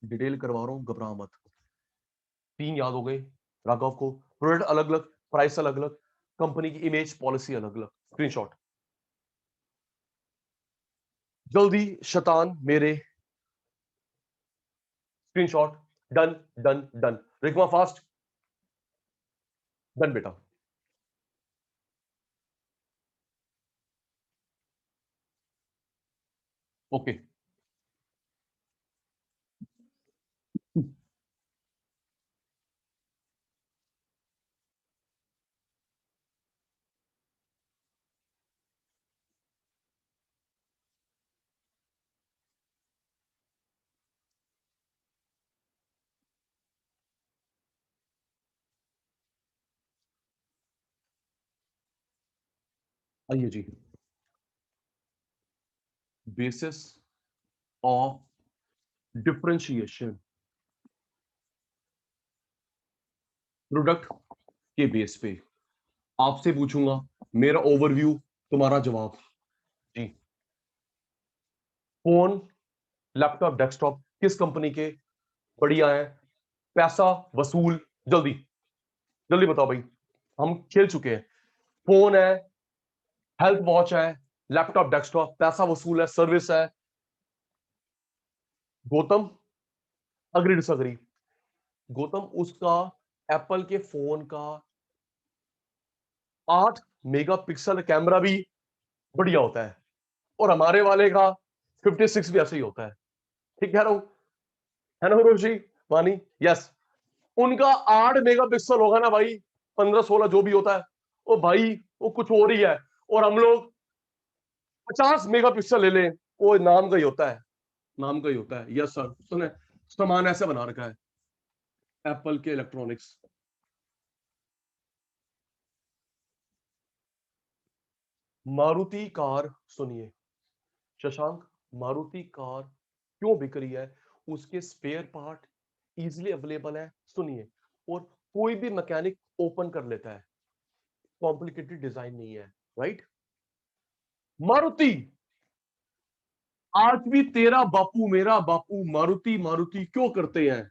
डिटेल करवा रहा हूं, घबरा मत। 3 याद हो गए राघव को, प्रोडक्ट अलग अलग, प्राइस अलग अलग, कंपनी की इमेज पॉलिसी अलग अलग। स्क्रीनशॉट जल्दी, शैतान मेरे, screenshot, done done done, Rikma fast, done बेटा। ओके, आइए जी, बेसिस ऑफ डिफरेंशिएशन, प्रोडक्ट के बेस पे आपसे पूछूंगा, मेरा ओवरव्यू, तुम्हारा जवाब जी। फोन, लैपटॉप, डेस्कटॉप किस कंपनी के बढ़िया है, पैसा वसूल? जल्दी जल्दी बताओ भाई, हम खेल चुके हैं। फोन है, हेल्थ वॉच है, लैपटॉप डेस्कटॉप, पैसा वसूल है, सर्विस है। Gautam, agree disagree? गौतम, उसका एप्पल के फोन का 8 मेगापिक्सल कैमरा भी बढ़िया होता है, और हमारे वाले का 56 भी ऐसे ही होता है, ठीक कह रहा हूं, है ना रोशी, वानी? यस, उनका 8 मेगापिक्सल होगा ना भाई, 15-16 जो भी होता है, वो भाई वो कुछ और ही है। और हम लोग 50 मेगापिक्सल ले लें, वो नाम का ही होता है, नाम का ही होता है। यस सर, सुने सामान ऐसे बना रखा है एप्पल के इलेक्ट्रॉनिक्स। मारुति कार सुनिए शशांक, मारुति कार क्यों बिक रही है? उसके स्पेयर पार्ट इजीली अवेलेबल है, सुनिए, और कोई भी मैकेनिक ओपन कर लेता है, कॉम्प्लिकेटेड डिजाइन नहीं है, राइट? मारुति, आज भी तेरा बापू मेरा बापू मारुति मारुति क्यों करते हैं?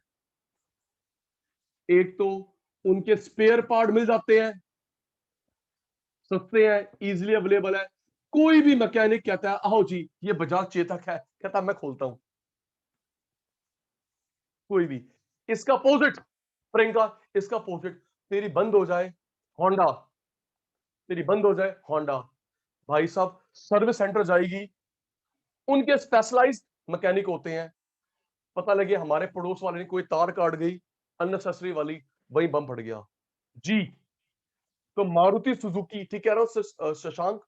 एक तो उनके स्पेयर पार्ट मिल जाते हैं, सस्ते हैं, इजीली अवेलेबल है। कोई भी मैकेनिक कहता है आओ जी ये बजाज चेतक है, कहता मैं खोलता हूं। कोई भी। इसका अपोजिट प्रियंका, इसका अपोजिट, तेरी बंद हो जाए होंडा, तेरी बंद हो जाए होंडा, भाई साहब सर्विस सेंटर जाएगी, उनके स्पेशलाइज्ड मैकेनिक होते हैं। पता लगे हमारे पड़ोस वाले ने कोई तार काट गई अननेसेसरी वाली, वही बम फट गया जी। तो मारुति सुजुकी, ठीक कह रहा हूं शशांक,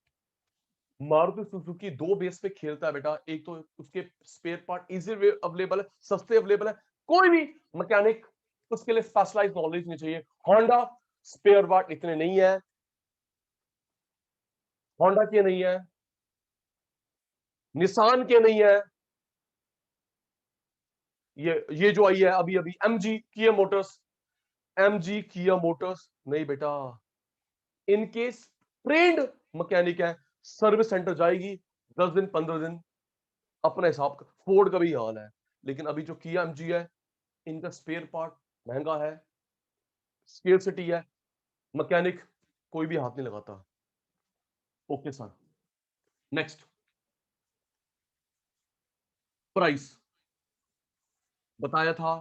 मारुति सुजुकी दो बेस पे खेलता है बेटा। एक तो उसके स्पेयर पार्ट इजी अवेलेबल है, सस्ते अवेलेबल है, कोई भी मैकेनिक उसके लिए स्पेशलाइज्ड नॉलेज नहीं चाहिए। होंडा स्पेयर पार्ट इतने नहीं है, होंडा के नहीं है, निसान के नहीं है, ये जो आई है अभी अभी एमजी किया मोटर्स, एमजी किया मोटर्स नहीं बेटा, इनके ट्रेंड मैकेनिक है। सर्विस सेंटर जाएगी 10 दिन 15 दिन अपने हिसाब का। फोर्ड का भी हाल है, लेकिन अभी जो किया एमजी है, इनका स्पेयर पार्ट महंगा है, स्केर्सिटी है, मैकेनिक कोई भी हाथ नहीं लगाता। ओके सर, नेक्स्ट प्राइस बताया था।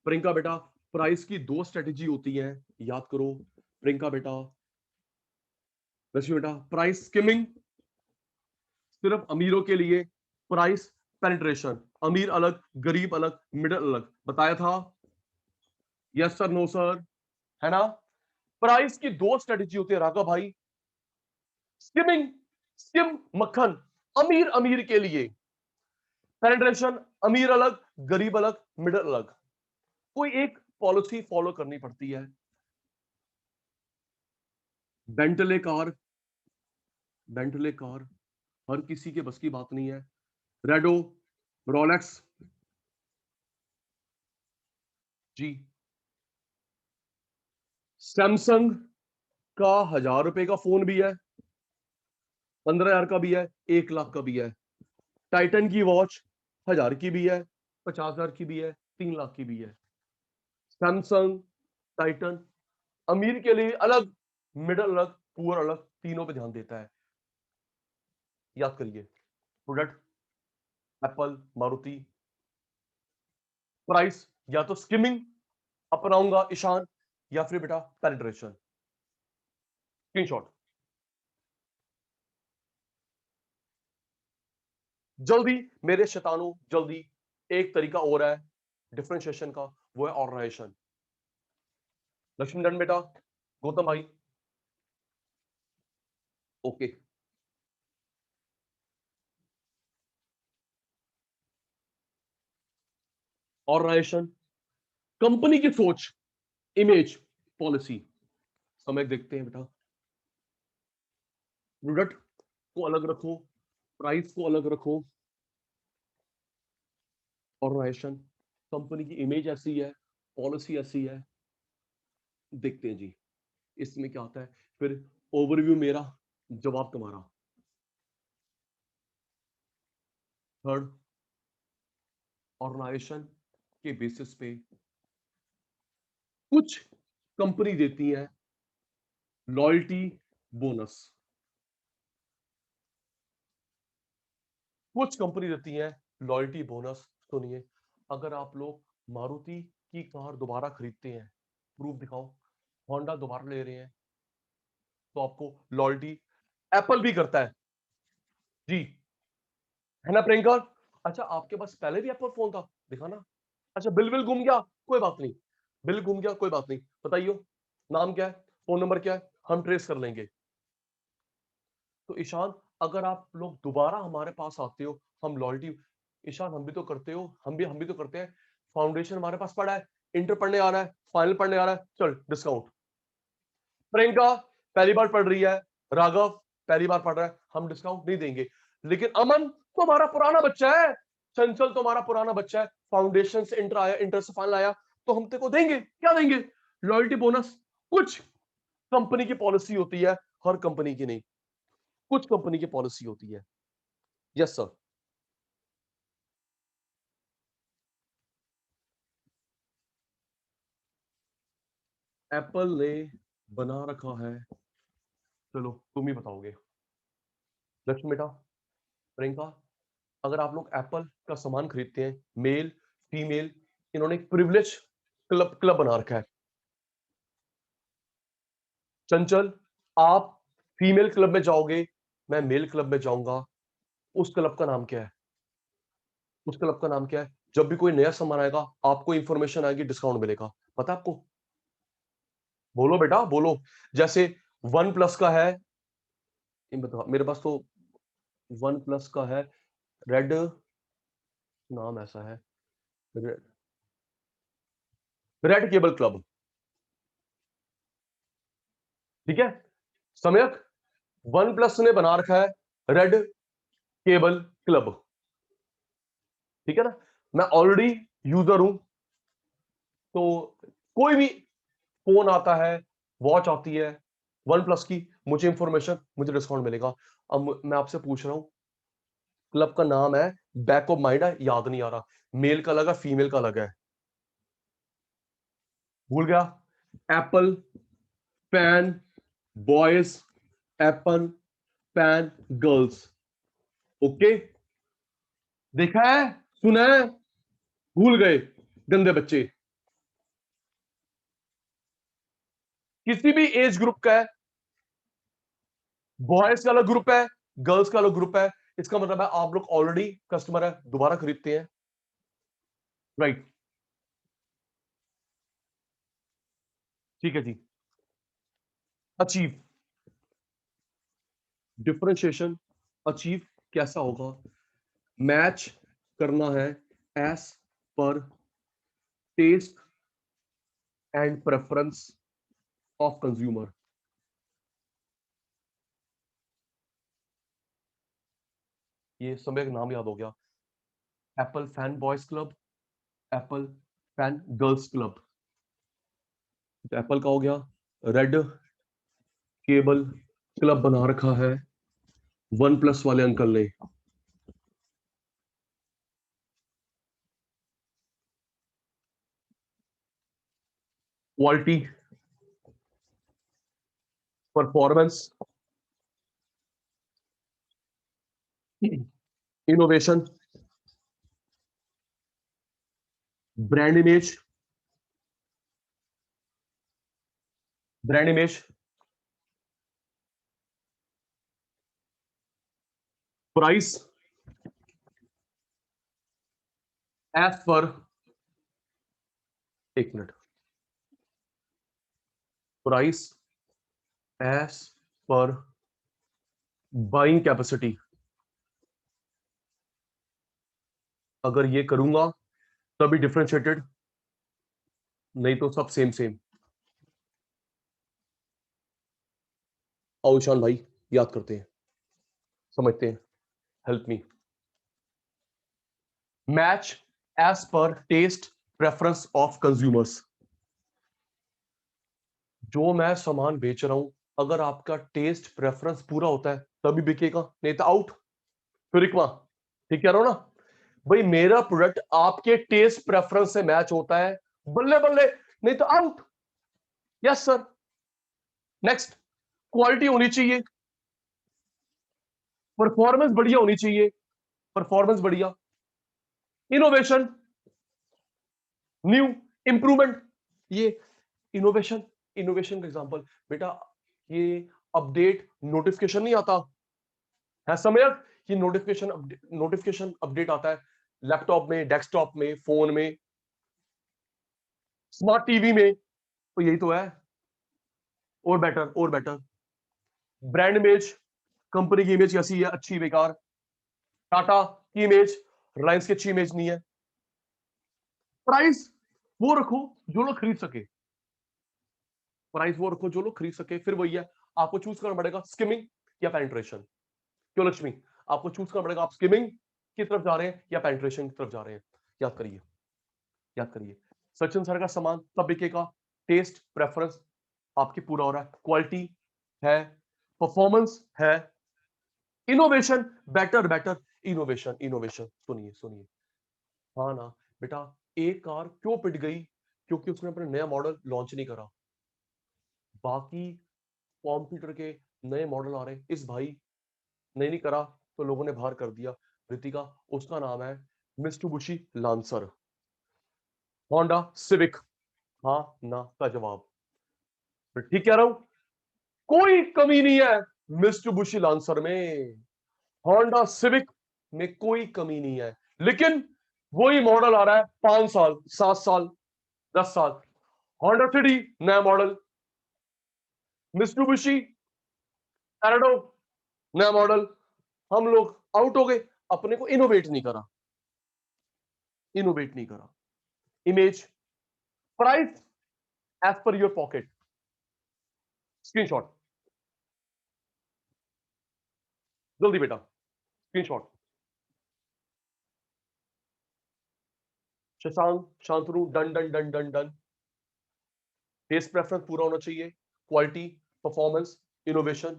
प्रियंका बेटा, प्राइस की दो स्ट्रेटेजी होती है, याद करो प्रियंका बेटा, रश्मि बेटा। प्राइस स्किमिंग सिर्फ अमीरों के लिए, प्राइस पेनिट्रेशन अमीर अलग गरीब अलग मिडिल अलग, बताया था। यस सर, नो सर, है ना? प्राइस की दो स्ट्रेटेजी होती है राघव भाई, स्किमिंग, स्किम मक्खन, अमीर अमीर के लिए, पेनिट्रेशन अमीर अलग गरीब अलग मिडिल अलग। कोई एक पॉलिसी फॉलो करनी पड़ती है। बेंटले कार, बेंटले कार हर किसी के बस की बात नहीं है। रेडो, रोलेक्स जी, सैमसंग का 1000 रुपए का फोन भी है, 15,000 का भी है, 1 लाख का भी है। टाइटन की वॉच 1000 की भी है, 50,000 की भी है, 3 लाख की भी है। सैमसंग, टाइटन अमीर के लिए अलग, मिडिल अलग, पुअर अलग, तीनों पे ध्यान देता है। याद करिए प्रोडक्ट एप्पल मारुति, प्राइस या तो स्किमिंग अपनाऊंगा ईशान, या फिर बेटा पेनिट्रेशन। स्क्रीनशॉट जल्दी मेरे शैतानों, जल्दी। एक तरीका और है डिफरेंशिएशन का, वो है ऑर्गेनाइजेशन। लक्ष्मीधन बेटा, गौतम भाई, ओके। ऑर्गेनाइजेशन, कंपनी की सोच, इमेज, पॉलिसी। समय देखते हैं बेटा, प्रोडक्ट को अलग रखो, प्राइस को अलग रखो, ऑर्गेनाइजेशन, कंपनी की इमेज ऐसी है, पॉलिसी ऐसी है। देखते हैं जी इसमें क्या आता है, फिर ओवरव्यू मेरा, जवाब तुम्हारा। थर्ड, ऑर्गेनाइजेशन के बेसिस पे कुछ कंपनी देती है लॉयल्टी बोनस, कुछ कंपनी देती है लॉयल्टी बोनस। सुनिए, अगर आप लोग मारुति की कार दोबारा खरीदते हैं, प्रूफ दिखाओ, होंडा दोबारा ले रहे हैं, तो आपको लॉयल्टी, एप्पल भी करता है जी, है ना प्रियंका? अच्छा आपके पास पहले भी एप्पल फोन था, दिखाना। अच्छा बिल गुम गया, कोई बात नहीं, बिल गुम गया कोई बात नहीं, बताइयो नाम क्या है? फोन नंबर क्या है, हम ट्रेस कर लेंगे। तो ईशान, अगर आप लोग दोबारा हमारे पास आते हो, हम लॉयल्टी, ईशान हम भी तो करते हो, हम भी तो करते हैं। फाउंडेशन हमारे पास पड़ा है, इंटर पढ़ने आ रहा है, फाइनल पढ़ने आ रहा है, चल डिस्काउंट। प्रियंका पहली बार पढ़ रही है, राघव पहली बार पढ़ रहा है, हम डिस्काउंट नहीं देंगे। लेकिन अमन तो हमारा पुराना बच्चा है, चंचल तो हमारा पुराना बच्चा है, फाउंडेशन से इंटर आया, इंटर से फाइनल आया, तो हम तेरे को देंगे, क्या देंगे, लॉयल्टी बोनस। कुछ कंपनी की पॉलिसी होती है, हर कंपनी की नहीं, कुछ कंपनी की पॉलिसी होती है। Yes sir. एप्पल ने बना रखा है, चलो तुम ही बताओगे। लक्ष्मी बेटा, प्रियंका, अगर आप लोग एप्पल का सामान खरीदते हैं, मेल फीमेल, इन्होंने एक प्रिविलेज क्लब क्लब बना रखा है। चंचल, आप फीमेल क्लब में जाओगे, मैं मेल क्लब में जाऊंगा, उस क्लब का नाम क्या है, उस क्लब का नाम क्या है? जब भी कोई नया सामान आएगा, आपको इंफॉर्मेशन आएगी, डिस्काउंट मिलेगा, पता है आपको? बोलो बेटा बोलो। जैसे वन प्लस का है, बताओ, मेरे पास तो वन प्लस का है, रेड, नाम ऐसा है, रेड केबल क्लब, ठीक है। सम्यक, वन प्लस ने बना रखा है रेड केबल क्लब, ठीक है ना। मैं ऑलरेडी यूजर हूं, तो कोई भी फोन आता है, वॉच आती है वन प्लस की, मुझे इंफॉर्मेशन, मुझे डिस्काउंट मिलेगा। अब मैं आपसे पूछ रहा हूं, क्लब का नाम है, बैक ऑफ माइंड है, याद नहीं आ रहा, मेल का अलग है, फीमेल का अलग है, भूल गया। Apple pan boys, Apple pan girls, okay. देखा है, सुना है, भूल गए, गंदे बच्चे। किसी भी एज ग्रुप का है, बॉयज का अलग ग्रुप है, गर्ल्स का अलग ग्रुप है, इसका मतलब है आप लोग ऑलरेडी कस्टमर है, दोबारा खरीदते हैं, राइट। ठीक है जी। अचीव, डिफरेंशिएशन अचीव कैसा होगा? मैच करना है as per taste and preference of consumer. ये समय का नाम याद हो गया, Apple fan boys club, Apple fan girls club. तो एप्पल का हो गया, रेड केबल क्लब बना रखा है वन प्लस वाले अंकल ने। Quality, performance, innovation, brand image, brand image, price as per, एक minute, price as per buying capacity. अगर ये करूंगा तभी डिफरेंशिएटेड, नहीं तो सब सेम सेम। औशान भाई, याद करते हैं, समझते हैं, help me. Match as per taste preference of consumers. जो मैं सामान बेच रहा हूं, अगर आपका टेस्ट प्रेफरेंस पूरा होता है तभी बिकेगा, नहीं तो आउट। फिर रिकमा, ठीक कह रहा हूं ना भाई, मेरा प्रोडक्ट आपके टेस्ट प्रेफरेंस से मैच होता है, बल्ले बल्ले, नहीं तो out. Yes sir. Next, quality होनी चाहिए, परफॉर्मेंस बढ़िया होनी चाहिए, परफॉर्मेंस बढ़िया, इनोवेशन, न्यू, इंप्रूवमेंट। ये इनोवेशन, इनोवेशन का एग्जांपल बेटा, ये अपडेट नोटिफिकेशन नहीं आता है, समय, ये नोटिफिकेशन अपडेट आता है लैपटॉप में, डेस्कटॉप में, फोन में, स्मार्ट टीवी में, तो यही तो है। और बेटर। ब्रांड इमेज, कंपनी की इमेज कैसी है, अच्छी बेकार? टाटा की इमेज, रिलायंस की अच्छी इमेज नहीं है। प्राइस वो रखो जो लोग खरीद सके, प्राइस वो रखो जो लोग खरीद सके। फिर वही है, आपको चूज करना पड़ेगा स्किमिंग या पेनिट्रेशन। क्यों लक्ष्मी? आपको चूज करना पड़ेगा, आप स्किमिंग की तरफ जा रहे हैं या पेनिट्रेशन की तरफ जा रहे हैं। याद करिए, याद करिए। सचिन सर का सामान तब बिकेगा, टेस्ट प्रेफरेंस आपकी पूरा हो रहा है, क्वालिटी है, परफॉर्मेंस है, इनोवेशन, बेटर इनोवेशन। सुनिए, हाँ ना बेटा, एक कार क्यों पिट गई? क्योंकि उसने अपना नया मॉडल लॉन्च नहीं करा। बाकी कॉम्प्यूटर के नए मॉडल आ रहे हैं, इस भाई नहीं करा तो लोगों ने बाहर कर दिया। ऋतिका, उसका नाम है मित्सुबिशी लांसर। होंडा सिविक, हाँ ना का जवाब। फिर ठीक कह रहा हूं, कोई कमी नहीं है मित्सुबिशी लांसर में, होंडा सिविक में कोई कमी नहीं है। लेकिन वही मॉडल आ रहा है 5 साल, 7 साल, 10 साल। होंडा सिटी नया मॉडल, मित्सुबिशी टैरेडो नया मॉडल। हम लोग आउट हो गए, अपने को इनोवेट नहीं करा। Image, price as per your pocket, screenshot जल्दी बेटा, screenshot. Shashank, Shantanu, done done done done done. Taste preference पूरा होना चाहिए, quality, performance, innovation,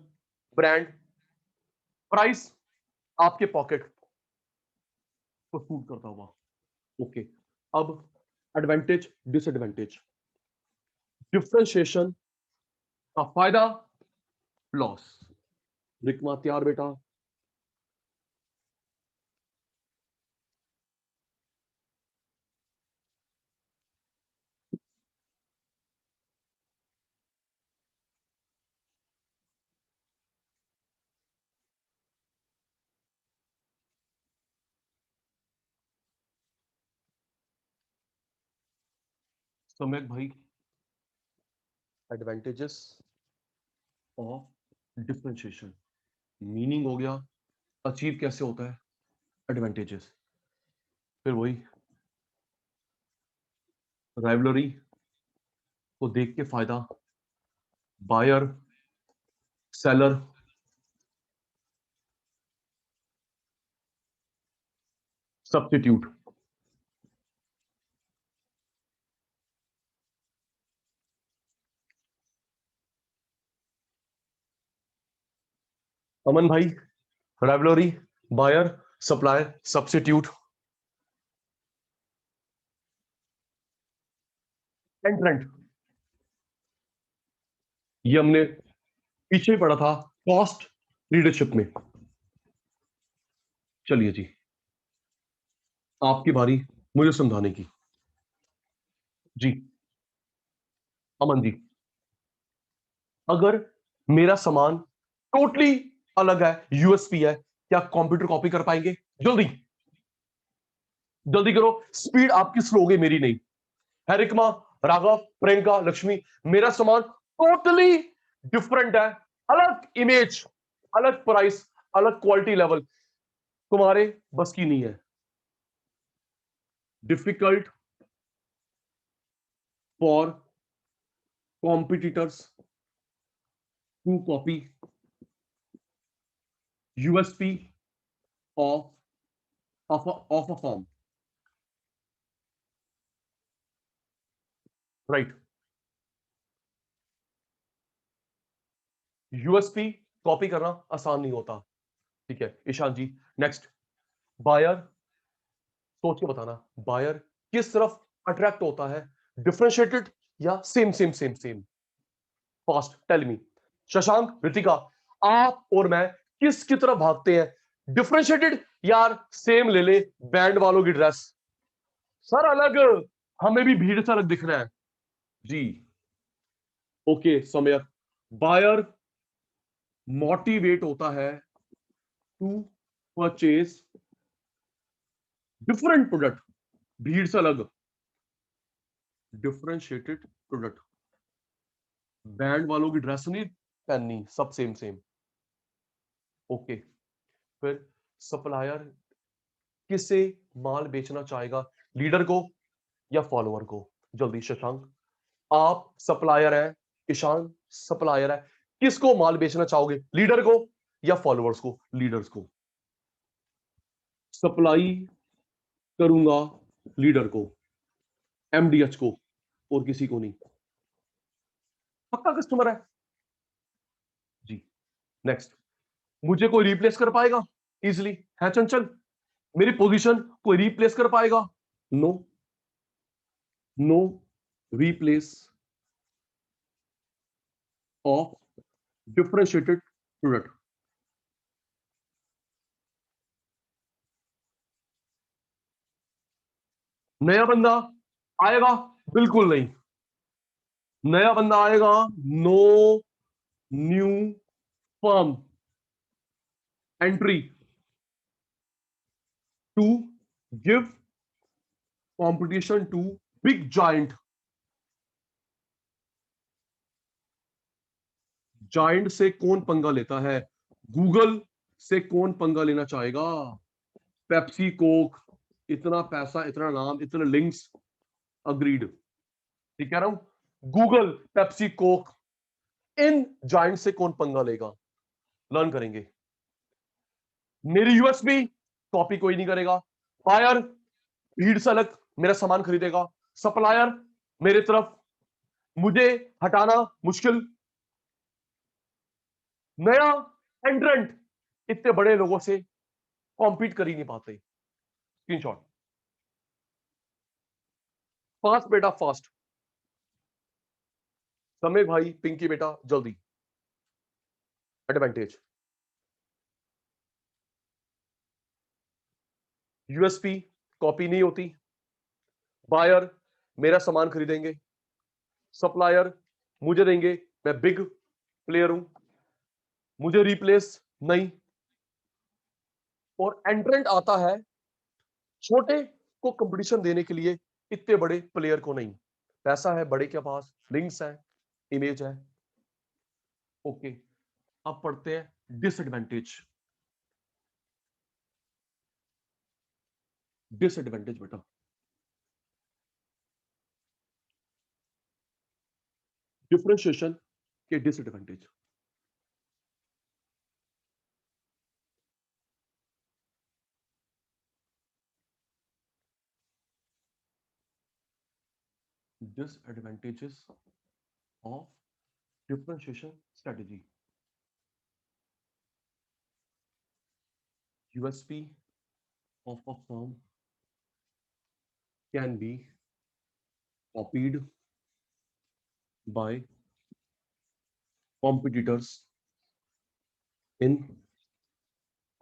brand, price आपके पॉकेट को सूट करता हुआ। ओके, अब एडवांटेज डिसएडवांटेज, डिफरेंशिएशन का फायदा, लॉस। रिकमा तैयार बेटा? सम्यक भाई, एडवांटेजेस ऑफ डिफरेंशिएशन, मीनिंग हो गया, अचीव कैसे होता है एडवांटेजेस। फिर वही राइवलरी को देख के फायदा, बायर सेलर, सब्स्टिट्यूट। अमन भाई, rivalry, buyer, supplier, substitute, entrant, ये हमने पीछे ही पढ़ा था कॉस्ट लीडरशिप में। चलिए जी, आपकी बारी मुझे समझाने की। जी अमन जी, अगर मेरा सामान टोटली अलग है, यूएसपी है, क्या कंप्यूटर कॉपी कर पाएंगे? जल्दी जल्दी करो, स्पीड आपकी स्लो हो गई, मेरी नहीं है। रिकमा, राघव, प्रियंका, लक्ष्मी, मेरा सामान टोटली डिफरेंट है, अलग इमेज, अलग प्राइस, अलग क्वालिटी लेवल, तुम्हारे बस की नहीं है। Difficult for competitors to copy USP of a firm, right? USP copy करना आसान नहीं होता। ठीक है ईशान जी, नेक्स्ट। बायर, सोच के बताना, बायर किस तरफ अट्रैक्ट होता है, डिफरेंशिएटेड या same? Fast tell me. Shashank, Ritika, आप और मैं किसकी तरफ भागते हैं, डिफरेंशिएटेड? यार सेम ले ले, बैंड वालों की ड्रेस। सर अलग, हमें भी भीड़ से अलग दिख रहा है जी। ओके समय, बायर मोटिवेट होता है टू परचेज डिफरेंट प्रोडक्ट, भीड़ से अलग, डिफरेंशिएटेड प्रोडक्ट। बैंड वालों की ड्रेस नहीं पहननी, सब सेम सेम। ओके, फिर सप्लायर किसे माल बेचना चाहेगा, लीडर को या फॉलोअर को? जल्दी शशांक, आप सप्लायर है, ईशान सप्लायर है, किसको माल बेचना चाहोगे, लीडर को या फॉलोअर्स को? लीडर्स को। सप्लाई करूंगा लीडर को, एमडीएच को, और किसी को नहीं। पक्का कस्टमर है जी। नेक्स्ट, मुझे कोई रिप्लेस कर पाएगा इजिली? है चंचल, मेरी पोजीशन कोई रिप्लेस कर पाएगा? No, no replace of differentiated product. नया बंदा आएगा? बिल्कुल नहीं। नया बंदा आएगा, no new firm entry to give competition to big giant. Giant से कौन पंगा लेता है? गूगल से कौन पंगा लेना चाहेगा? पेप्सी कोक, इतना पैसा, इतना नाम, इतने लिंक्स, अग्रीड। ठीक कह रहा हूं, गूगल, पेप्सी कोक, इन जाइंट से कौन पंगा लेगा? लर्न करेंगे। मेरी यूएसपी कॉपी कोई नहीं करेगा। बायर भीड़ से अलग मेरा सामान खरीदेगा। सप्लायर मेरे तरफ, मुझे हटाना मुश्किल। नया एंट्रेंट इतने बड़े लोगों से कॉम्पीट कर ही नहीं पाते। स्क्रीनशॉट, फास्ट बेटा फास्ट। समय भाई, पिंकी बेटा जल्दी। एडवांटेज, यूएसपी कॉपी नहीं होती। बायर मेरा सामान खरीदेंगे। सप्लायर मुझे देंगे, मैं बिग प्लेयर हूं, मुझे रिप्लेस नहीं। और एंट्रेंट आता है छोटे को कंपटीशन देने के लिए, इतने बड़े प्लेयर को नहीं। पैसा है बड़े के पास, लिंक्स है, इमेज है। ओके, अब पढ़ते हैं डिसएडवांटेज। डिसएडवांटेज बेटा, डिफरेंशिएशन के disadvantage. Disadvantages of differentiation strategy. USP of a firm can be copied by competitors in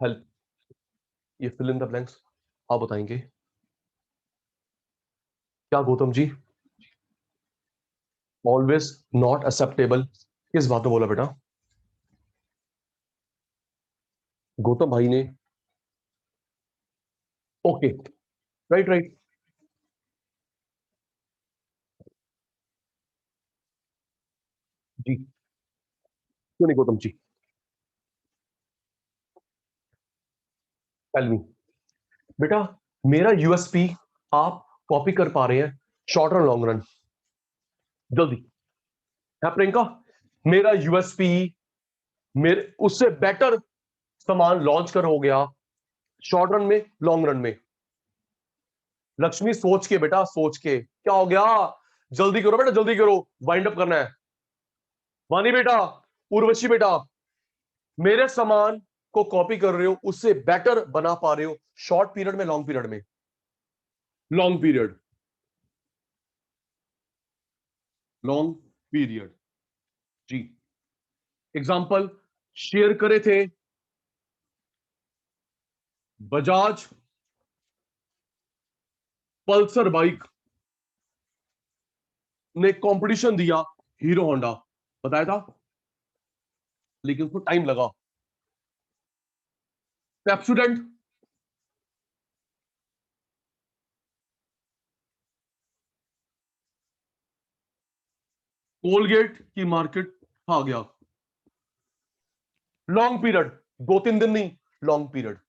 help. ये fill in the blanks आप बताएंगे क्या Gautam ji? Always not acceptable किस बात में बोला बेटा? गौतम भाई ने ओके, राइट राइट जी, क्यों नहीं गौतम जी? टेल मी बेटा, मेरा यूएसपी आप कॉपी कर पा रहे हैं शॉर्ट रन लॉन्ग रन? जल्दी है प्रियंका, मेरा यूएसपी मेरे उससे बेटर सामान लॉन्च कर हो गया शॉर्ट रन में, लॉन्ग रन में। लक्ष्मी सोच के बेटा, सोच के, क्या हो गया? जल्दी करो बेटा, जल्दी करो, वाइंड अप करना है। वानी बेटा, उर्वशी बेटा, मेरे सामान को कॉपी कर रहे हो, उससे बेटर बना पा रहे हो शॉर्ट पीरियड में, लॉन्ग पीरियड में? लॉन्ग पीरियड, लॉन्ग पीरियड जी। एग्जांपल शेयर करे थे, बजाज पल्सर बाइक ने कंपटीशन दिया हीरो होंडा, बताया था, लेकिन उसको टाइम लगा। पेप्सोडेंट कोलगेट की मार्केट खा गया। लॉन्ग पीरियड, 2-3 दिन नहीं, long period.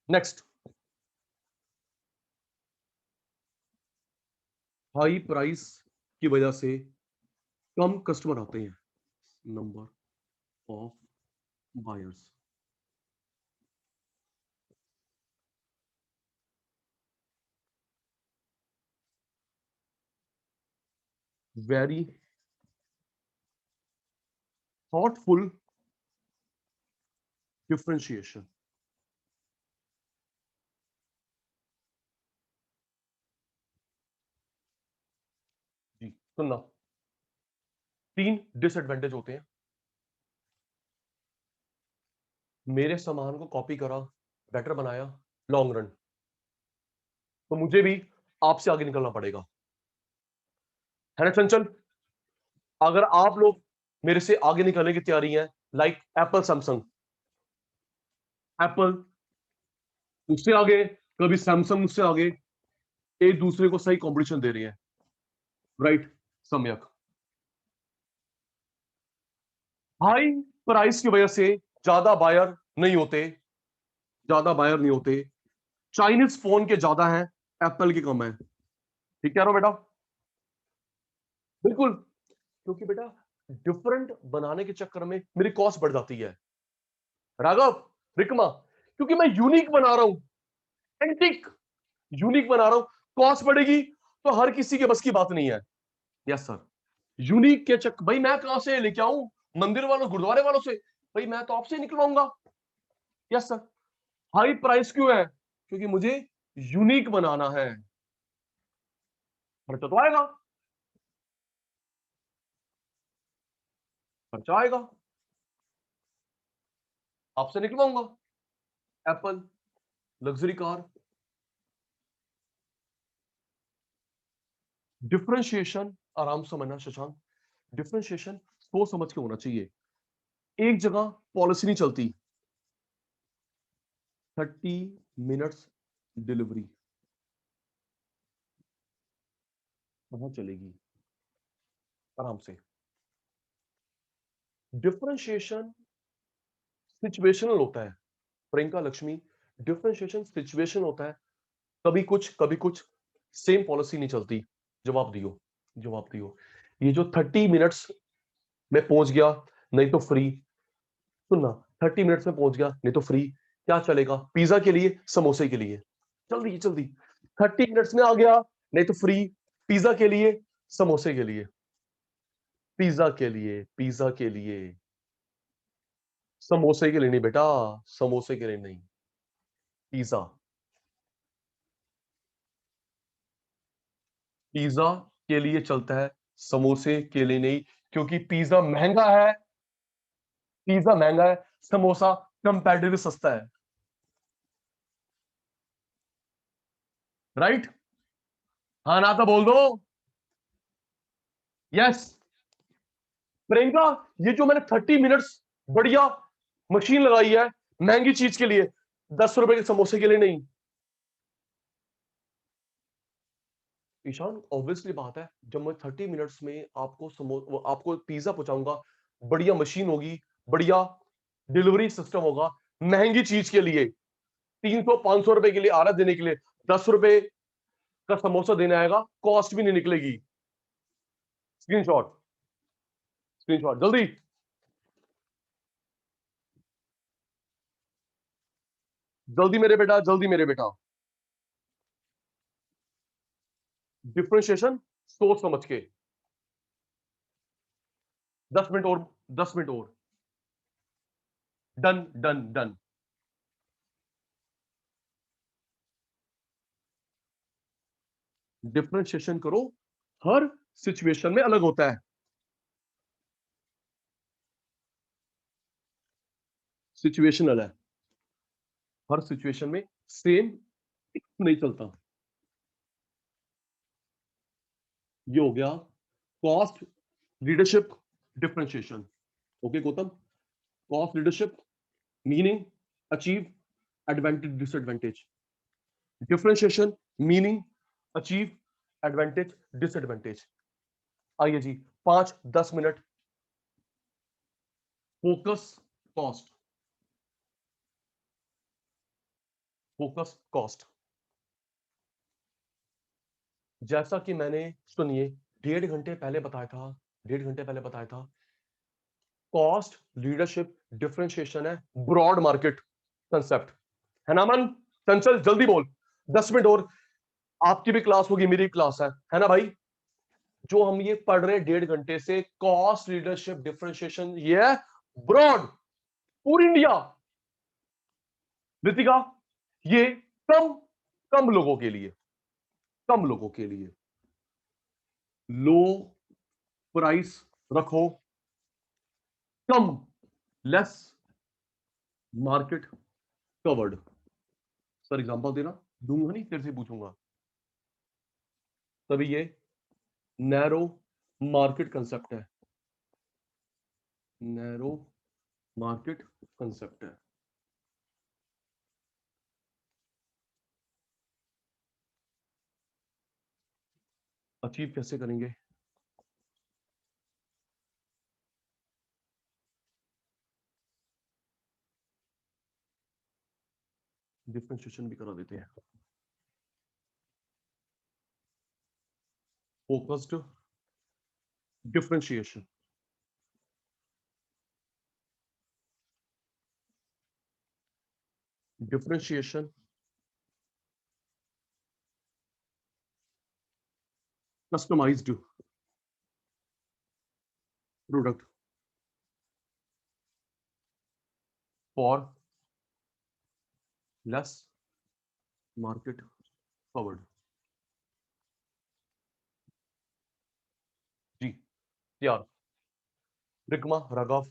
Next, high price की वजह से कम कस्टमर आते हैं। Number of buyers, very thoughtful differentiation. जी सुनना, 3 डिसएडवांटेज होते हैं। मेरे सामान को कॉपी करा, बेटर बनाया, लॉन्ग रन, तो मुझे भी आपसे आगे निकलना पड़ेगा, है ना चंचल? अगर आप लोग मेरे से आगे निकलने की तैयारी है, लाइक एप्पल सैमसंग, एप्पल उससे आगे, कभी सैमसंग उससे आगे, एक दूसरे को सही कंपटीशन दे रही है, राइट? सम्यक। हाई प्राइस की वजह से ज्यादा बायर नहीं होते, ज्यादा बायर नहीं होते। चाइनीज फोन के ज्यादा है, एप्पल के कम है। ठीक कह रहा हूं बेटा? बिल्कुल, क्योंकि बेटा डिफरेंट बनाने के चक्कर में मेरी कॉस्ट बढ़ जाती है, राघव, रिकमा, क्योंकि मैं यूनिक बना रहा हूं, एंटिक यूनिक बना रहा हूं, कॉस्ट बढ़ेगी तो हर किसी के बस की बात नहीं है। यस सर, यूनिक के चक्कर, भाई मैं कहां से लेके आऊं, मंदिर वालों गुरुद्वारे वालों से? भाई मैं तो आपसे निकलवाऊंगा। Yes sir. हाई प्राइस क्यों है? क्योंकि मुझे यूनिक बनाना है, खर्चा तो आएगा, खर्चा आएगा, आपसे निकलवाऊंगा। एप्पल लग्जरी कार, डिफरेंशिएशन, आराम से समझना शशांक, डिफरेंशिएशन सोच समझ के होना चाहिए। एक जगह पॉलिसी नहीं चलती, 30 मिनट्स डिलीवरी कहां चलेगी? आराम से। डिफरेंशिएशन सिचुएशनल होता है प्रियंका लक्ष्मी, डिफरेंशिएशन सिचुएशन होता है, कभी कुछ, सेम पॉलिसी नहीं चलती। जवाब दियो, जवाब दियो। ये जो 30 मिनट्स में पहुंच गया नहीं तो फ्री, सुनना, 30 मिनट्स में पहुंच गया नहीं तो फ्री, क्या चलेगा? पिज्जा के लिए, समोसे के लिए, जल्दी जल्दी। 30 मिनट्स में आ गया नहीं तो फ्री, पिज्जा के लिए, समोसे के लिए, पिज्जा के लिए, पिज्जा के लिए, समोसे के लिए नहीं बेटा, समोसे के लिए नहीं, पिज्जा, पिज्जा के लिए चलता है, समोसे के लिए नहीं, क्योंकि पिज्जा महंगा है, पिज्जा महंगा है, समोसा कंपैरेटिवली सस्ता है, राइट? हाँ ना तो बोल दो यस। प्रियंका, ये जो मैंने 30 मिनट्स बढ़िया मशीन लगाई है महंगी चीज के लिए, 10 रुपए के समोसे के लिए नहीं। ईशान, ऑब्वियसली बात है, जब मैं 30 मिनट्स में आपको पिज्जा पहुंचाऊंगा, बढ़िया मशीन होगी, बढ़िया डिलीवरी सिस्टम होगा, महंगी चीज के लिए, 300-500 रुपए के लिए आ रहा देने के लिए, 10 रुपए का समोसा देने आएगा, कॉस्ट भी नहीं निकलेगी। स्क्रीनशॉट, स्क्रीनशॉट जल्दी, जल्दी मेरे बेटा, जल्दी मेरे बेटा। डिफरेंशिएशन सोच समझ के, 10 मिनट और, 10 मिनट और, डन डन डन। डिफरेंशिएशन करो, हर सिचुएशन में अलग होता है, सिचुएशनल है, हर सिचुएशन में सेम नहीं चलता। ये हो गया cost leadership differentiation. Okay Gautam, cost leadership meaning, achieve, advantage disadvantage, differentiation meaning, achieve, advantage, disadvantage. आइए जी, 5-10 minute. Focus cost, focus cost. जैसा कि मैंने, सुनिए, 1.5 घंटे पहले बताया था, 1.5 घंटे पहले बताया था, कॉस्ट लीडरशिप डिफरेंशिएशन है ब्रॉड मार्केट कंसेप्ट, है ना मन? चंचल जल्दी बोल, 10 मिनट और, आपकी भी क्लास होगी, मेरी क्लास है ना भाई? जो हम ये पढ़ रहे हैं 1.5 घंटे से, कॉस्ट लीडरशिप डिफरेंशिएशन, ये है ब्रॉड, पूरी इंडिया। ऋतिका, ये कम कम लोगों के लिए, कम लोगों के लिए लो प्राइस रखो, कम, less market covered. Sir example देना, दूंगा नहीं, तेरे से पूछूंगा। तभी ये नैरो मार्केट कंसेप्ट है, नैरो मार्केट कंसेप्ट है। अचीव कैसे करेंगे? डिफरेंशिएशन भी करा देते हैं। Focused differentiation, differentiation customised product for less market covered. जी यार, रिकमा राघव,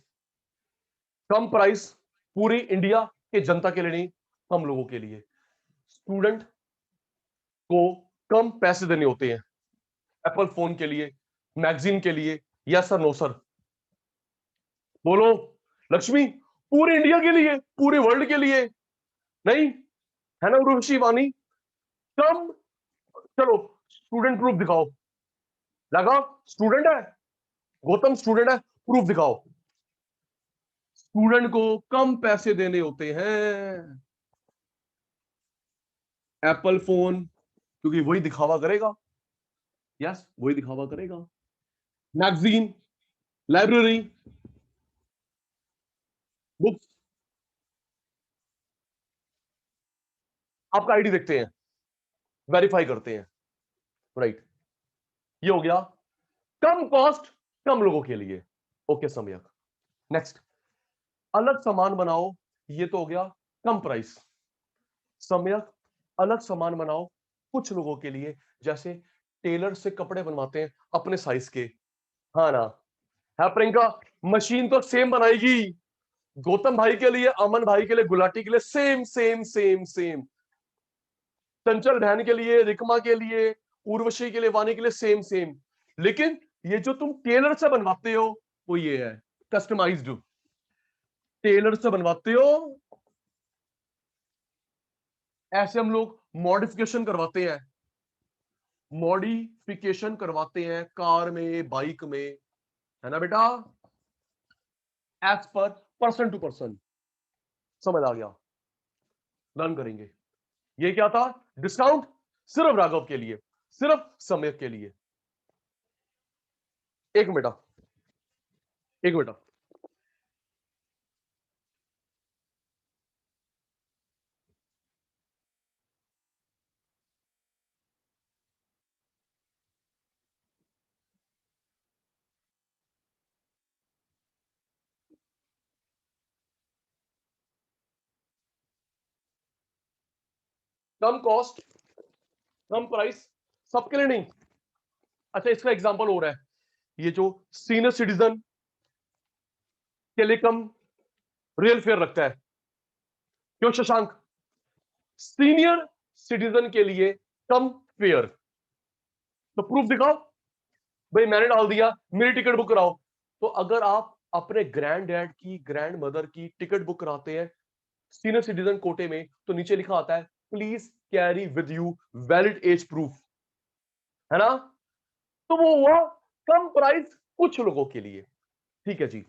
कम प्राइस पूरी इंडिया के जनता के लिए नहीं, कम लोगों के लिए। स्टूडेंट को कम पैसे देने होते हैं, एप्पल फोन के लिए, मैगजीन के लिए। Yes sir, no sir? बोलो लक्ष्मी, पूरे इंडिया के लिए, पूरे वर्ल्ड के लिए नहीं, है ना उर्वशी वाणी? कम, चलो स्टूडेंट प्रूफ दिखाओ। लगा स्टूडेंट है, गौतम स्टूडेंट है, प्रूफ दिखाओ। स्टूडेंट को कम पैसे देने होते हैं, एप्पल फोन, क्योंकि वही दिखावा करेगा। यस, वही दिखावा करेगा। मैगजीन, लाइब्रेरी, बुक्स, आपका आईडी देखते हैं, वेरीफाई करते हैं, राइट? ये हो गया कम कॉस्ट कम लोगों के लिए। ओके सम्यक, नेक्स्ट, अलग सामान बनाओ, ये तो हो गया कम प्राइस। सम्यक, अलग सामान बनाओ कुछ लोगों के लिए, जैसे टेलर से कपड़े बनवाते हैं अपने साइज के, हाँ ना? है प्रियंका, मशीन तो सेम बनाएगी, गौतम भाई के लिए, अमन भाई के लिए, गुलाटी के लिए सेम सेम सेम सेम, चंचल बहन के लिए, रिकमा के लिए, उर्वशी के लिए, वाणी के लिए सेम सेम। लेकिन ये जो तुम टेलर से बनवाते हो, वो ये है कस्टमाइज्ड। टेलर से बनवाते हो, ऐसे हम लोग मॉडिफिकेशन करवाते हैं, मॉडिफिकेशन करवाते हैं कार में, बाइक में, है ना बेटा? As per person to person. समझ आ गया? रन करेंगे। ये क्या था? डिस्काउंट सिर्फ राघव के लिए, सिर्फ समय के लिए। एक मिनट, एक मिनट। कम कॉस्ट कम प्राइस सबके लिए नहीं। अच्छा, इसका एग्जांपल हो रहा है, ये जो सीनियर सिटीजन के लिए कम रियल फेयर रखता है, क्यों शशांक? सीनियर सिटीजन के लिए कम फेयर, तो प्रूफ दिखाओ। भाई मैंने डाल दिया, मेरी टिकट बुक कराओ। तो अगर आप अपने ग्रैंड डैड की, ग्रैंड मदर की टिकट बुक कराते हैं सीनियर सिटीजन कोटे में, तो नीचे लिखा आता है please carry with you valid age proof, है ना? तो वो हुआ कम प्राइस कुछ लोगों के लिए, ठीक है जी।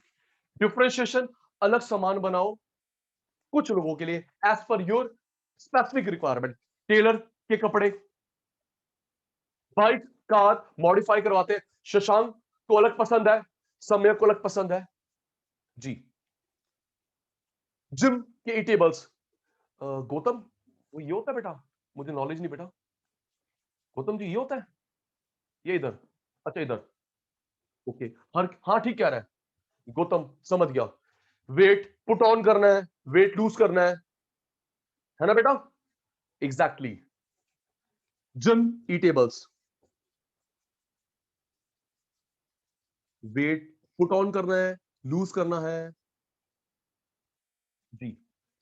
डिफरेंशिएशन, अलग सामान बनाओ कुछ लोगों के लिए as per your specific requirement. Taylor के कपड़े, बाइक, कार मॉडिफाई करवाते हैं, शशांक को अलग पसंद है, सम्यक को अलग पसंद है जी। जिम के ईटेबल्स, गौतम वो ये होता है बेटा? मुझे नॉलेज नहीं बेटा। गौतम जी ये होता है? ये इधर, अच्छा इधर, ओके। हर हाँ ठीक कह रहा है गौतम, समझ गया। वेट पुट ऑन करना है, वेट लूज करना है ना बेटा? Exactly. Gym eatables, weight put on करना है, लूज करना है जी।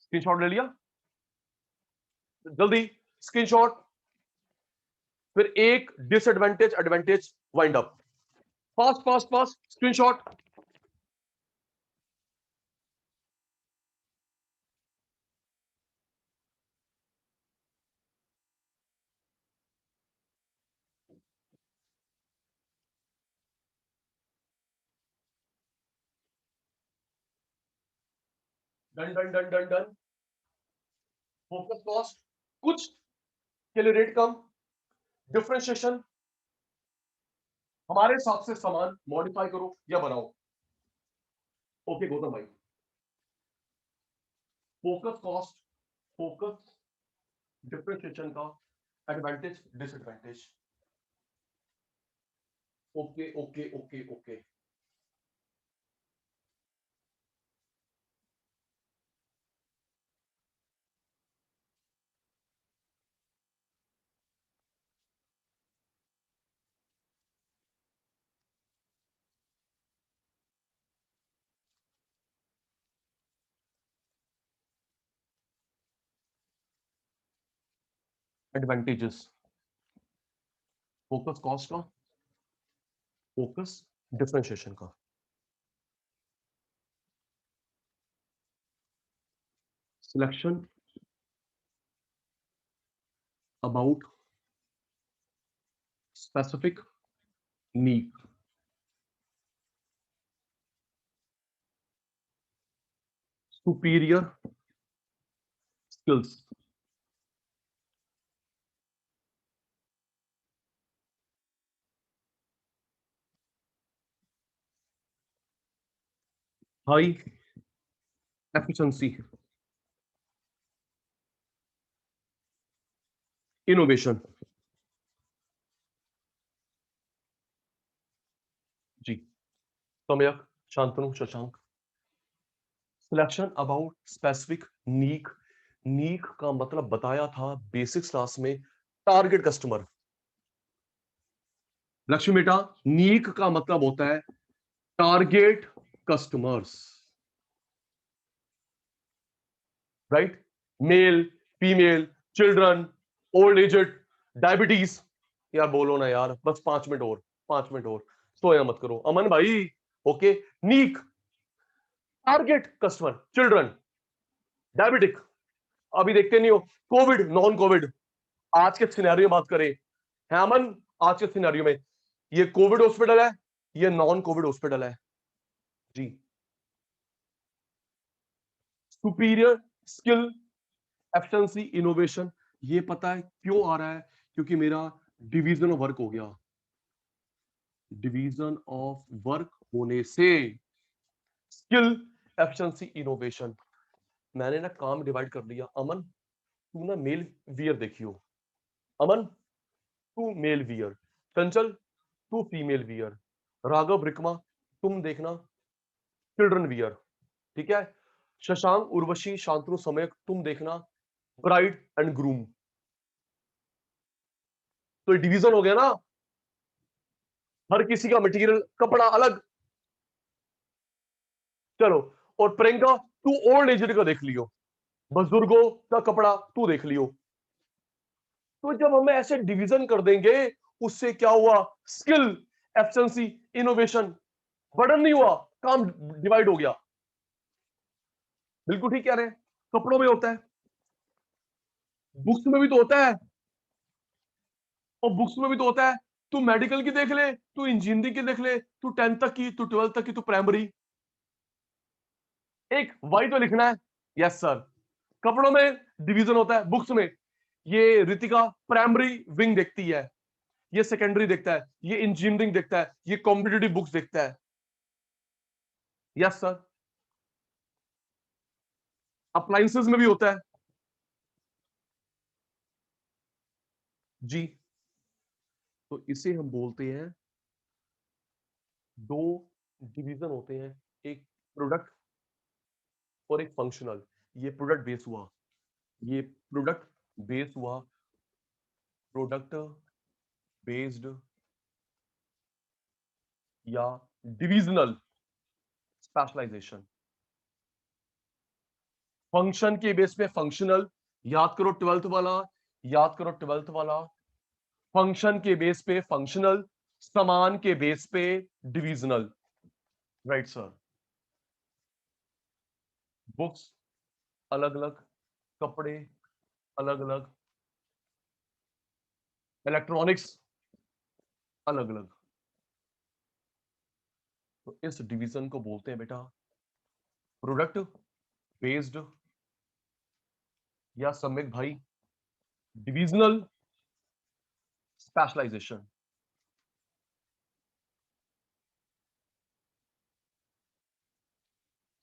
स्क्रीनशॉट ले लिया? जल्दी स्क्रीनशॉट। फिर एक disadvantage advantage wind up, fast fast fast screenshot. Done done done done done. Focus cost, कुछ के लिए रेट कम, डिफरेंशिएशन, हमारे हिसाब से सामान मॉडिफाई करो या बनाओ। ओके गौतम भाई, फोकस कॉस्ट, फोकस, डिफरेंशिएशन का advantage disadvantage. Okay okay okay okay. Advantages focus cost का, फोकस डिफरेंशिएशन का। Selection about specific need, superior skills, high efficiency, innovation जी। Samyak, Shantanu, Shashank. Selection about specific niche, niche का मतलब बताया था बेसिक्स क्लास में, target customer. Lakshmi बेटा, नीक का मतलब होता है target customers, right? Male, female, children, old aged, diabetes. यार बोलो ना यार, बस 5 मिनट और, 5 मिनट और, सोया मत करो अमन भाई। ओके, नीक टारगेट कस्टमर, चिल्ड्रन, डायबिटिक, अभी देखते नहीं हो, कोविड, नॉन कोविड। आज के सिनेरियो बात करें, है अमन, आज के सिनेरियो में ये कोविड हॉस्पिटल है, ये नॉन कोविड हॉस्पिटल है जी। सुपीरियर स्किल, एफिशिएंसी, इनोवेशन, ये पता है क्यों आ रहा है? क्योंकि मेरा डिवीजन ऑफ वर्क हो गया, डिवीजन ऑफ वर्क होने से स्किल, एफिशिएंसी, इनोवेशन, मैंने ना काम डिवाइड कर दिया। अमन तू ना मेल वियर देखियो, अमन तू मेल वियर, चंचल तू फीमेल वियर, राघव, रिकमा तुम देखना चिल्ड्रन वियर, ठीक है? शशांक, उर्वशी, शांतनु, समयक तुम देखना ब्राइड एंड ग्रूम। तो डिवीजन हो गया ना, हर किसी का मटेरियल कपड़ा अलग। चलो, और प्रियंका तू ओल्ड एजेड का देख लियो, बुजुर्गों का कपड़ा तू देख लियो। तो जब हमें ऐसे डिवीजन कर देंगे, उससे क्या हुआ? स्किल, एफिशिएंसी, इनोवेशन, बर्डन नहीं हुआ, काम डिवाइड हो गया। बिल्कुल ठीक कह रहे हैं, कपड़ों में होता है। बुक्स में भी तो होता है, और बुक्स में भी तो होता है। तू मेडिकल की देख ले, तू इंजीनियरिंग की देख ले, तू 10th तक की, तू 12th तक की, तू प्राइमरी, एक वाई तो लिखना है। Yes sir. कपड़ों में डिवीजन होता है, बुक्स में ये रितिका प्राइमरी विंग देखती है, ये सेकेंडरी देखता है, ये इंजीनियरिंग देखता है, ये कॉम्पिटिटिव बुक्स देखता है। Yes sir. अप्लायंसेस में भी होता है जी। तो इसे हम बोलते हैं, दो डिवीजन होते हैं, एक प्रोडक्ट और एक फंक्शनल। ये प्रोडक्ट बेस हुआ, ये प्रोडक्ट बेस हुआ, प्रोडक्ट बेस्ड या डिविजनल स्पेशलाइजेशन। फंक्शन के बेस पे फंक्शनल, याद करो 12th वाला, याद करो 12th वाला। फंक्शन के बेस पे फंक्शनल, समान के बेस पे डिविजनल। Right sir. बुक्स अलग अलग, कपड़े अलग अलग, इलेक्ट्रॉनिक्स अलग अलग। तो इस डिवीजन को बोलते हैं बेटा प्रोडक्ट बेस्ड, या सम्यक भाई डिविजनल स्पेशलाइजेशन।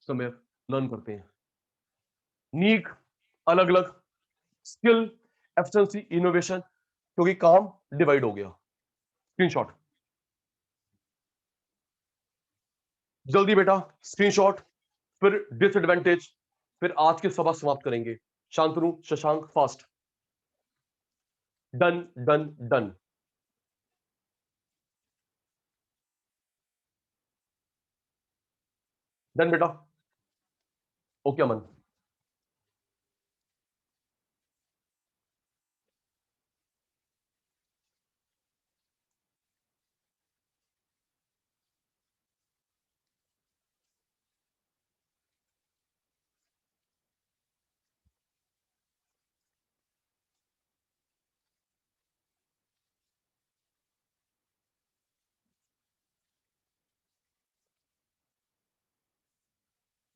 सम्यक लर्न करते हैं, नीक अलग अलग, स्किल एफिशिएंसी इनोवेशन, क्योंकि काम डिवाइड हो गया। स्क्रीनशॉट जल्दी बेटा, स्क्रीनशॉट, फिर डिसएडवांटेज, फिर आज की सभा समाप्त करेंगे। Shantanu Shashank fast. Done done done. Done बेटा। Okay Aman.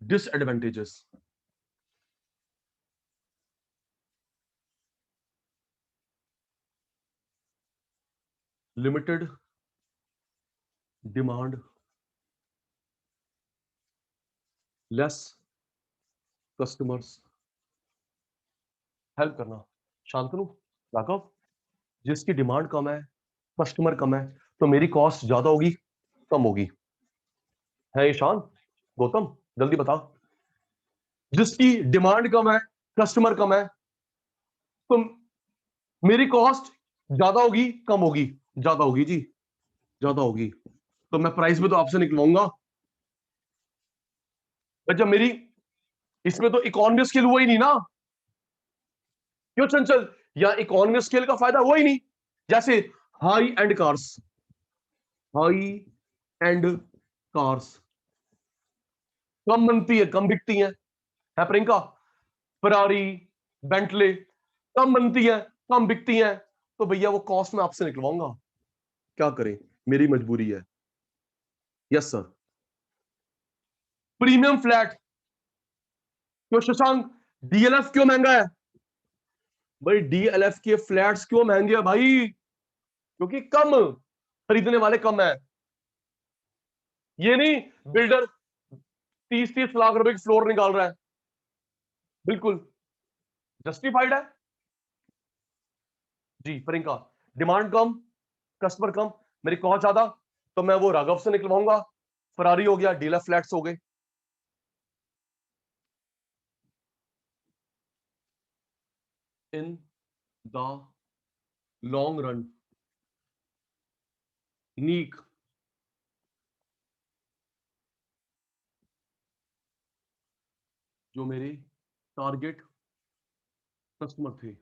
Disadvantages, limited demand, less customers, help करना। शांतनु राघव, जिसकी डिमांड कम है, कस्टमर कम है, तो मेरी कॉस्ट ज्यादा होगी कम होगी? है ईशान, गौतम, जल्दी बता। जिसकी डिमांड कम है, कस्टमर कम है, तो मेरी कॉस्ट ज्यादा होगी कम होगी? ज्यादा होगी जी, ज्यादा होगी। तो मैं प्राइस में तो आपसे निकलवाऊंगा। जब मेरी, इसमें तो इकोनॉमी स्केल हुआ ही नहीं ना, क्यों चंचल? या इकोनॉमी स्केल का फायदा हुआ ही नहीं। जैसे high end cars, high end cars कम बनती है कम बिकती है प्रियंका? फरारी, बेंटले कम बनती है कम बिकती है, तो भैया वो कॉस्ट में आपसे निकलवाऊंगा। क्या करें, मेरी मजबूरी है। Yes sir. प्रीमियम फ्लैट, क्यों शशांक? डीएलएफ क्यों महंगा है? भाई डीएलएफ के फ्लैट्स क्यों महंगे हैं भाई? क्योंकि कम खरीदने वाले कम है। ये नहीं बिल्डर 30-30 लाख रुपए की फ्लोर निकाल रहा है, बिल्कुल जस्टिफाइड है जी। प्रियंका, डिमांड कम, कस्टमर कम, मेरी कॉस्ट ज्यादा, तो मैं वो राघव से निकलवाऊंगा। फरारी हो गया, डीएलएफ फ्लैट्स हो गए। In the long run, niche जो मेरे टारगेट कस्टमर थे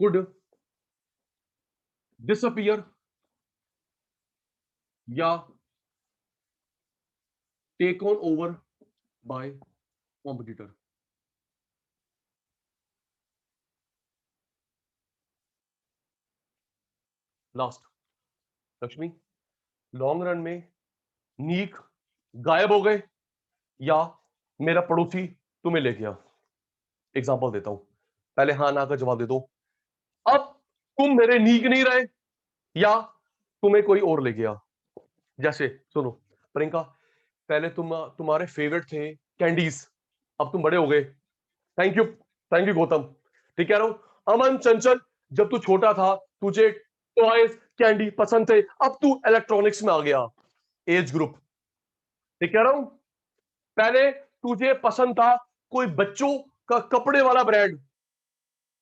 कुड डिसअपियर या take on over by competitor. Last Lakshmi, long run में नीक गायब हो गए या मेरा पड़ोसी तुम्हें ले गया? एग्जांपल देता हूं, पहले हाँ ना का जवाब दे दो। अब तुम मेरे नीक नहीं रहे या तुम्हें कोई और ले गया? जैसे सुनो प्रियंका, पहले तुम्हारे फेवरेट थे कैंडीज, अब तुम बड़े हो गए। थैंक यू गौतम, ठीक कह रहा हूं। अमन चंचल, जब तू छोटा था तुझे टॉयज कैंडी पसंद थे, अब तू इलेक्ट्रॉनिक्स में आ गया। एज ग्रुप, ठीक कह रहा हूं। पहले तुझे पसंद था कोई बच्चों का कपड़े वाला ब्रांड,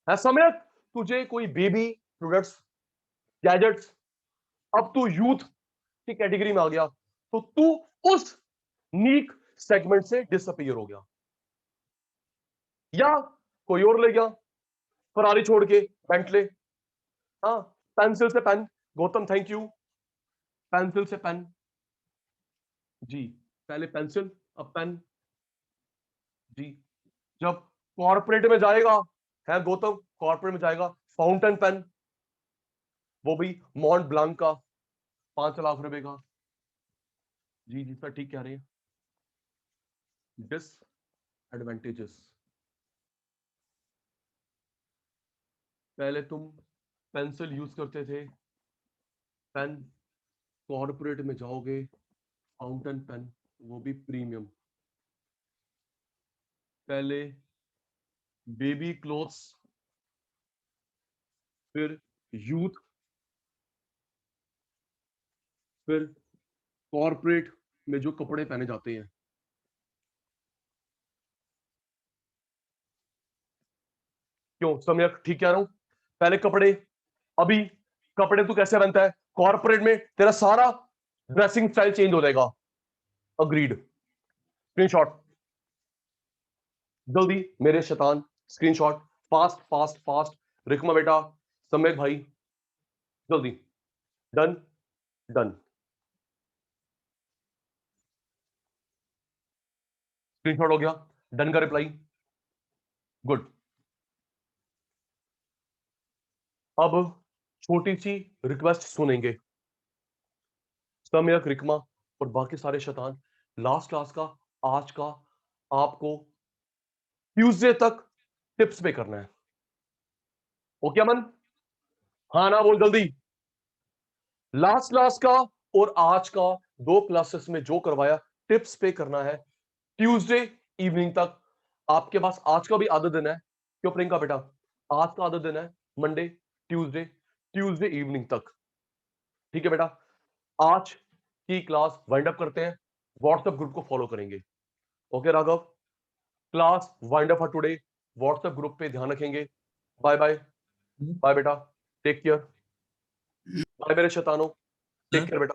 है समय तुझे कोई बेबी प्रोडक्ट्स गैजेट्स, अब तू यूथ की कैटेगरी में आ गया, तो तू उस नीक सेगमेंट से डिसअपीयर हो गया या कोई और ले गया, फरारी छोड़ के बेंटले। हाँ, पेंसिल से pen, Gautam thank you. Pencil से पेन जी, पहले पेंसिल अब पेन जी। जब कॉर्पोरेट में जाएगा, है गौतम, कॉर्पोरेट में जाएगा फाउंटेन पेन, वो भी मॉन्ट ब्लांक का, 5 लाख रुपए का। जी जी सर, ठीक कह रहे हैं। डिसएडवांटेजेस, पहले तुम पेंसिल यूज करते थे, पेन कॉर्पोरेट में जाओगे फाउंटेन पेन, वो भी प्रीमियम। पहले बेबी क्लोथ्स, फिर यूथ, फिर कॉर्पोरेट में जो कपड़े पहने जाते हैं। क्यों समय ठीक कह रहा हूं? पहले कपड़े, अभी कपड़े तू कैसे बनता है कॉर्पोरेट में, तेरा सारा ड्रेसिंग स्टाइल चेंज हो जाएगा। अग्रीड, स्क्रीनशॉट जल्दी मेरे शैतान, स्क्रीनशॉट फास्ट फास्ट फास्ट। रिकमा बेटा, समय भाई, जल्दी। डन डन, स्क्रीनशॉट हो गया, डन का रिप्लाई, गुड। अब छोटी सी रिक्वेस्ट सुनेंगे सम्यक, रिकमा और बाकी सारे शैतान। लास्ट क्लास का आज का आपको ट्यूसडे तक टिप्स पे करना है, ओके अमन? हाँ ना बोल जल्दी। लास्ट क्लास का और आज का 2 क्लासेस में जो करवाया टिप्स पे करना है ट्यूसडे इवनिंग तक। आपके पास आज का भी आधा दिन है, क्यों प्रियंका बेटा? आज का आधा दिन है, मंडे ट्यूसडे, ट्यूसडे इवनिंग तक, ठीक है बेटा? आज की क्लास वाइंड अप करते हैं, व्हाट्सएप ग्रुप को फॉलो करेंगे, okay Raghav? Class wind up for today, WhatsApp group पे ध्यान रखेंगे। बाय बाय, बाय बेटा, टेक केयर, बाय मेरे शैतानों, टेक केयर बेटा।